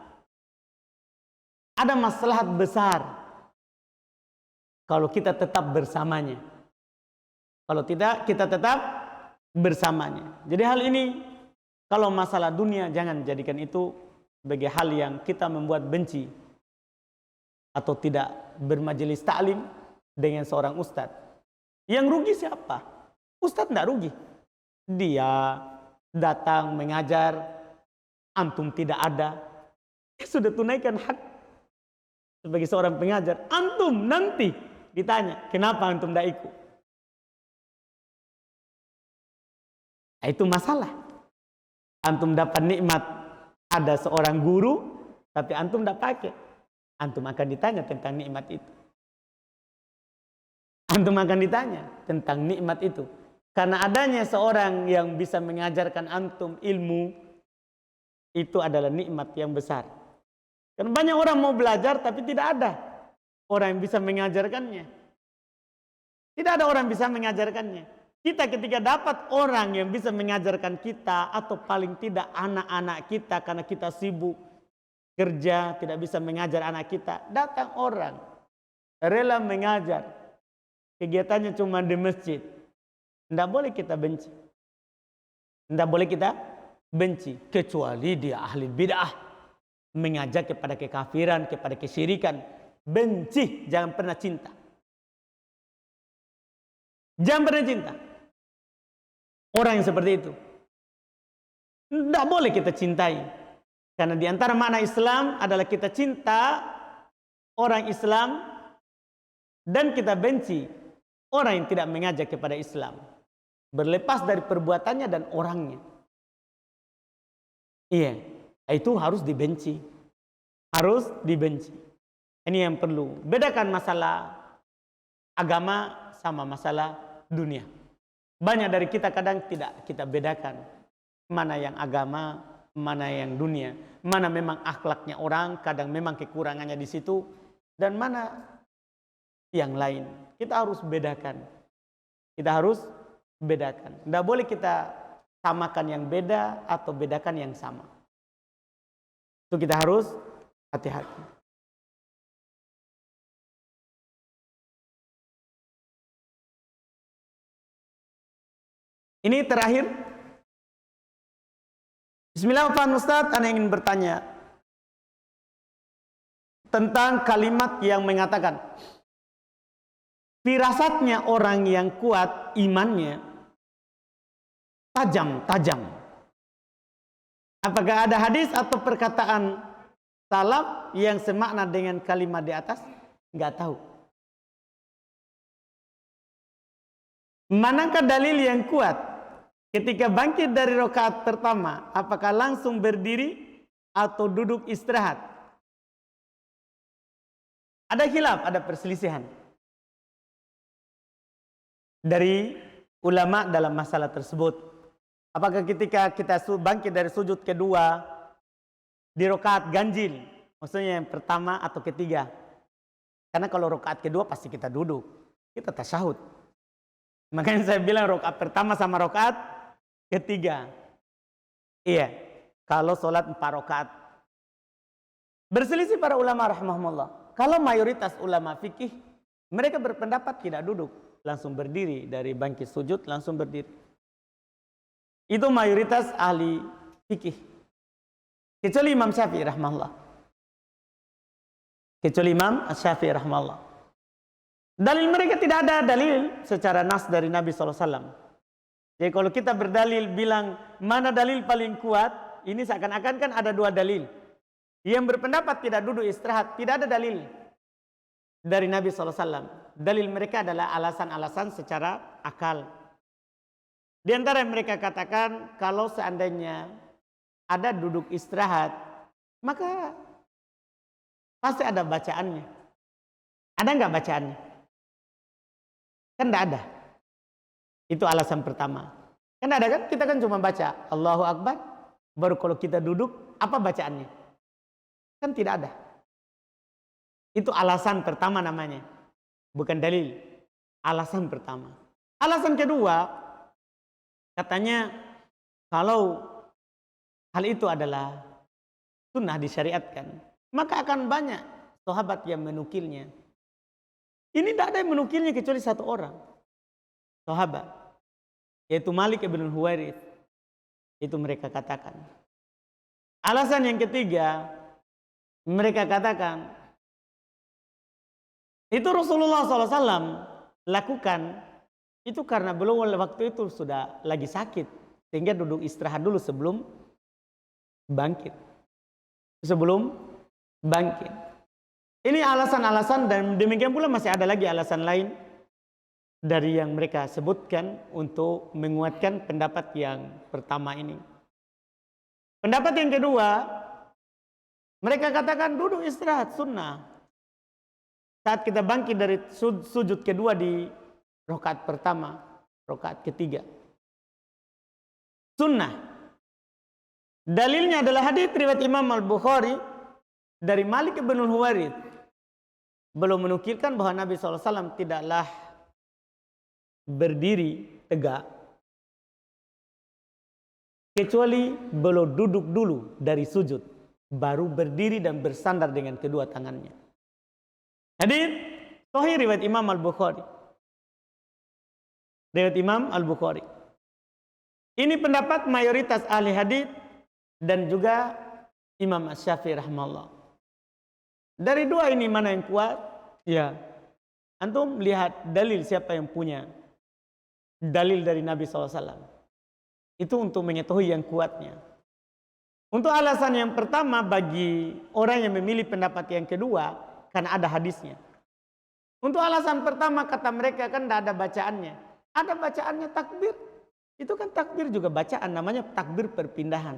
Ada maslahat besar kalau kita tetap bersamanya. Kalau tidak, kita tetap bersamanya. Jadi hal ini, kalau masalah dunia, jangan jadikan itu sebagai hal yang kita membuat benci atau tidak bermajelis taklim dengan seorang ustadz. Yang rugi siapa? Ustadz tidak rugi. Dia datang mengajar, antum tidak ada, dia sudah tunaikan hak sebagai seorang pengajar. Antum nanti ditanya, kenapa antum tidak ikut? Nah, itu masalah. Antum dapat nikmat ada seorang guru, tapi antum tidak pakai. Antum akan ditanya tentang nikmat itu. Antum akan ditanya tentang nikmat itu. Karena adanya seorang yang bisa mengajarkan antum ilmu, itu adalah nikmat yang besar. Karena banyak orang mau belajar tapi tidak ada orang yang bisa mengajarkannya. Tidak ada orang yang bisa mengajarkannya. Kita ketika dapat orang yang bisa mengajarkan kita, atau paling tidak anak-anak kita, karena kita sibuk kerja tidak bisa mengajar anak kita, datang orang rela mengajar, kegiatannya cuma di masjid, tidak boleh kita benci. Tidak boleh kita benci, kecuali dia ahli bid'ah, mengajak kepada kekafiran, kepada kesyirikan. Benci, jangan pernah cinta. Jangan pernah cinta orang yang seperti itu. Tidak boleh kita cintai. Karena di antara makna Islam adalah kita cinta orang Islam dan kita benci orang yang tidak mengajak kepada Islam, berlepas dari perbuatannya dan orangnya. Iya, itu harus dibenci. Harus dibenci. Ini yang perlu. Bedakan masalah agama sama masalah dunia. Banyak dari kita kadang tidak kita bedakan mana yang agama, mana yang dunia, mana memang akhlaknya orang, kadang memang kekurangannya di situ, dan mana yang lain. Kita harus bedakan. Kita harus bedakan. Tidak boleh kita samakan yang beda atau bedakan yang sama. Itu kita harus hati-hati. Ini terakhir. Bismillahirrahmanirrahim. Ustaz, Anda ingin bertanya tentang kalimat yang mengatakan firasatnya orang yang kuat imannya tajam. Apakah ada hadis atau perkataan salaf yang semakna dengan kalimat di atas? Enggak tahu. Manakah dalil yang kuat ketika bangkit dari rakaat pertama? Apakah langsung berdiri atau duduk istirahat? Ada khilaf, ada perselisihan dari ulama dalam masalah tersebut. Apakah ketika kita bangkit dari sujud kedua di rakaat ganjil, maksudnya yang pertama atau ketiga? Karena kalau rakaat kedua pasti kita duduk, kita tasyahud. Makanya saya bilang rakaat pertama sama rakaat ketiga. Iya, kalau sholat 4 rakaat. Berselisih para ulama rahimahumullah. Kalau mayoritas ulama fikih, mereka berpendapat tidak duduk, langsung berdiri dari bangkit sujud langsung berdiri. Itu mayoritas ahli fikih. Kecuali Imam Syafi'i rahimahullah. Kecuali Imam Syafi'i rahimahullah. Dalil mereka tidak ada dalil secara nas dari Nabi SAW. Jadi kalau kita berdalil bilang mana dalil paling kuat, ini seakan-akan kan ada 2 dalil. Yang berpendapat tidak duduk istirahat, tidak ada dalil dari Nabi SAW. Dalil mereka adalah alasan-alasan secara akal. Di antara yang mereka katakan, kalau seandainya ada duduk istirahat, maka pasti ada bacaannya. Ada nggak bacaannya? Kan tidak ada. Itu alasan pertama. Kan ada kan? Kita kan cuma baca Allahu Akbar. Baru kalau kita duduk, apa bacaannya? Kan tidak ada. Itu alasan pertama namanya. Bukan dalil. Alasan pertama. Alasan kedua, katanya kalau hal itu adalah sunnah disyariatkan, maka akan banyak sahabat yang menukilnya. Ini tidak ada yang menukilnya kecuali 1 orang sahabat, yaitu Malik ibn Huwairits. Itu mereka katakan. Alasan yang ketiga, mereka katakan itu Rasulullah SAW lakukan itu karena belum waktu itu sudah lagi sakit, sehingga duduk istirahat dulu sebelum bangkit. Ini alasan-alasan, dan demikian pula masih ada lagi alasan lain dari yang mereka sebutkan untuk menguatkan pendapat yang pertama ini. Pendapat yang kedua, mereka katakan duduk istirahat sunnah. Saat kita bangkit dari sujud kedua di rakaat pertama, rakaat ketiga. Sunnah. Dalilnya adalah hadits riwayat Imam Al-Bukhari dari Malik bin Huwairits. Belum menukilkan bahwa Nabi SAW tidaklah berdiri tegak kecuali belum duduk dulu dari sujud, baru berdiri dan bersandar dengan kedua tangannya. Hadits sahih riwayat Imam Al-Bukhari. Riwayat Imam Al-Bukhari. Ini pendapat mayoritas ahli hadits dan juga Imam Syafi'i rahimahullah. Dari 2 ini mana yang kuat? Ya, antum lihat dalil siapa yang punya dalil dari Nabi SAW. Itu untuk mengetahui yang kuatnya. Untuk alasan yang pertama, bagi orang yang memilih pendapat yang kedua, karena ada hadisnya. Untuk alasan pertama, kata mereka kan tidak ada bacaannya. Ada bacaannya takbir. Itu kan takbir juga bacaan, namanya takbir perpindahan.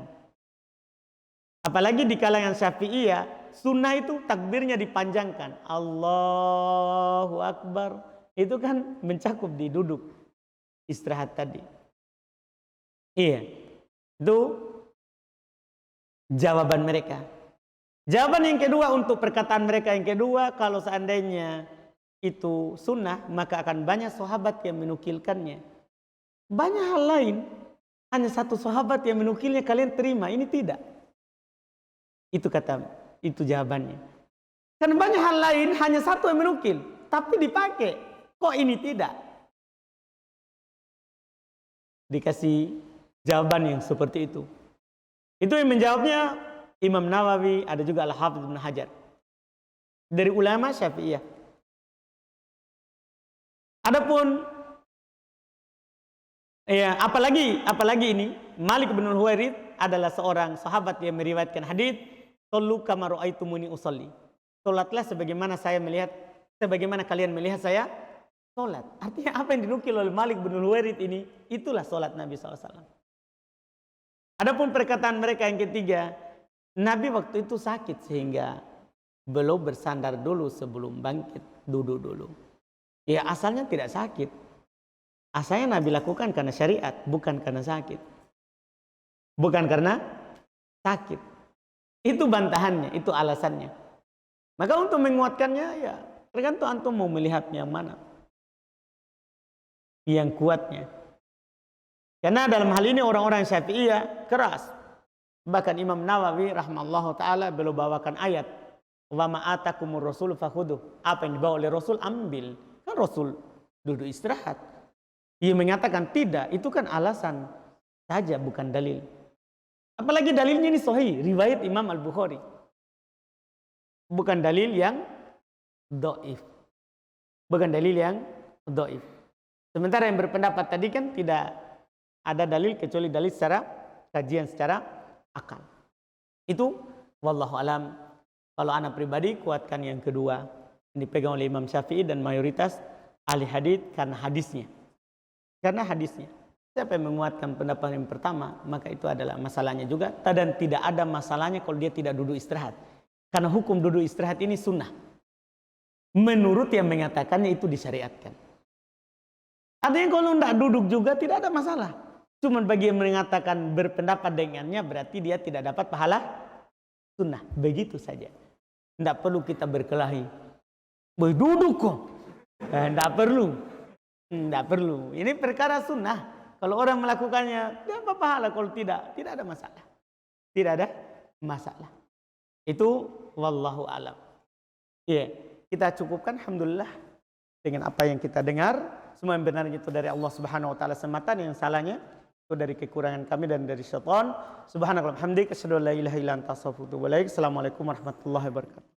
Apalagi di kalangan Syafi'iyah, sunnah itu takbirnya dipanjangkan. Allahu Akbar. Itu kan mencakup di duduk istirahat tadi. Iya. Itu jawaban mereka. Jawaban yang kedua untuk perkataan mereka yang kedua, kalau seandainya itu sunnah, maka akan banyak sahabat yang menukilkannya. Banyak hal lain, hanya 1 sahabat yang menukilnya kalian terima, ini tidak. Itu jawabannya. Karena banyak hal lain hanya 1 yang menukil, tapi dipakai. Kok ini tidak? Dikasih jawaban yang seperti itu. Itu yang menjawabnya Imam Nawawi, ada juga Al-Hafidz Ibnu Hajar. Dari ulama Syafi'iyah. Adapun ya, apalagi ini Malik bin Huwairits adalah seorang sahabat yang meriwayatkan hadis, "Shallu kama ra'aitumuni usolli." Salatlah sebagaimana kalian melihat saya salat. Artinya apa yang dinukil oleh Malik bin Huwairits ini, itulah salat Nabi SAW. Adapun perkataan mereka yang ketiga, Nabi waktu itu sakit sehingga belum bersandar dulu sebelum bangkit, duduk dulu. Ya asalnya tidak sakit. Asalnya Nabi lakukan karena syariat, bukan karena sakit. Bukan karena sakit. Itu bantahannya, itu alasannya. Maka untuk menguatkannya ya tergantung antum mau melihatnya yang mana. Yang kuatnya. Karena dalam hal ini orang-orang Syafi'iyah keras. Bahkan Imam Nawawi rahimahullahu taala beliau bawakan ayat, "Wa ma atakumur rasul fakhuduh." Apa yang dibawa oleh Rasul ambil. Kan Rasul duduk istirahat. Ia mengatakan tidak, itu kan alasan saja bukan dalil. Apalagi dalilnya ini sahih, riwayat Imam Al-Bukhari. Bukan dalil yang dhaif. Bukan dalil yang dhaif. Sementara yang berpendapat tadi kan tidak ada dalil kecuali dalil secara kajian secara akal. Itu wallahu alam. Kalau anak pribadi kuatkan yang kedua. Ini dipegang oleh Imam Syafi'i dan mayoritas ahli hadis karena hadisnya. Karena hadisnya. Siapa yang menguatkan pendapat yang pertama, maka itu adalah masalahnya juga. Dan tidak ada masalahnya kalau dia tidak duduk istirahat. Karena hukum duduk istirahat ini sunnah. Menurut yang mengatakannya itu disyariatkan. Artinya kalau tidak duduk juga tidak ada masalah. Cuma bagi yang mengatakan berpendapat dengannya berarti dia tidak dapat pahala sunnah. Begitu saja. Tidak perlu kita berkelahi. Duduk kok. Tidak perlu. Tidak perlu. Ini perkara sunnah. Kalau orang melakukannya, dia apa pahala. Kalau tidak, tidak ada masalah. Tidak ada masalah. Itu wallahu alam. Ya, kita cukupkan alhamdulillah dengan apa yang kita dengar. Semua yang benar itu dari Allah Subhanahu wa taala semata, yang salahnya itu dari kekurangan kami dan dari syaitan. Subhanakallahumma hamdika asyhadu an la ilaha illa anta astaghfiruka wa atubu ilaik. Assalamualaikum warahmatullahi wabarakatuh.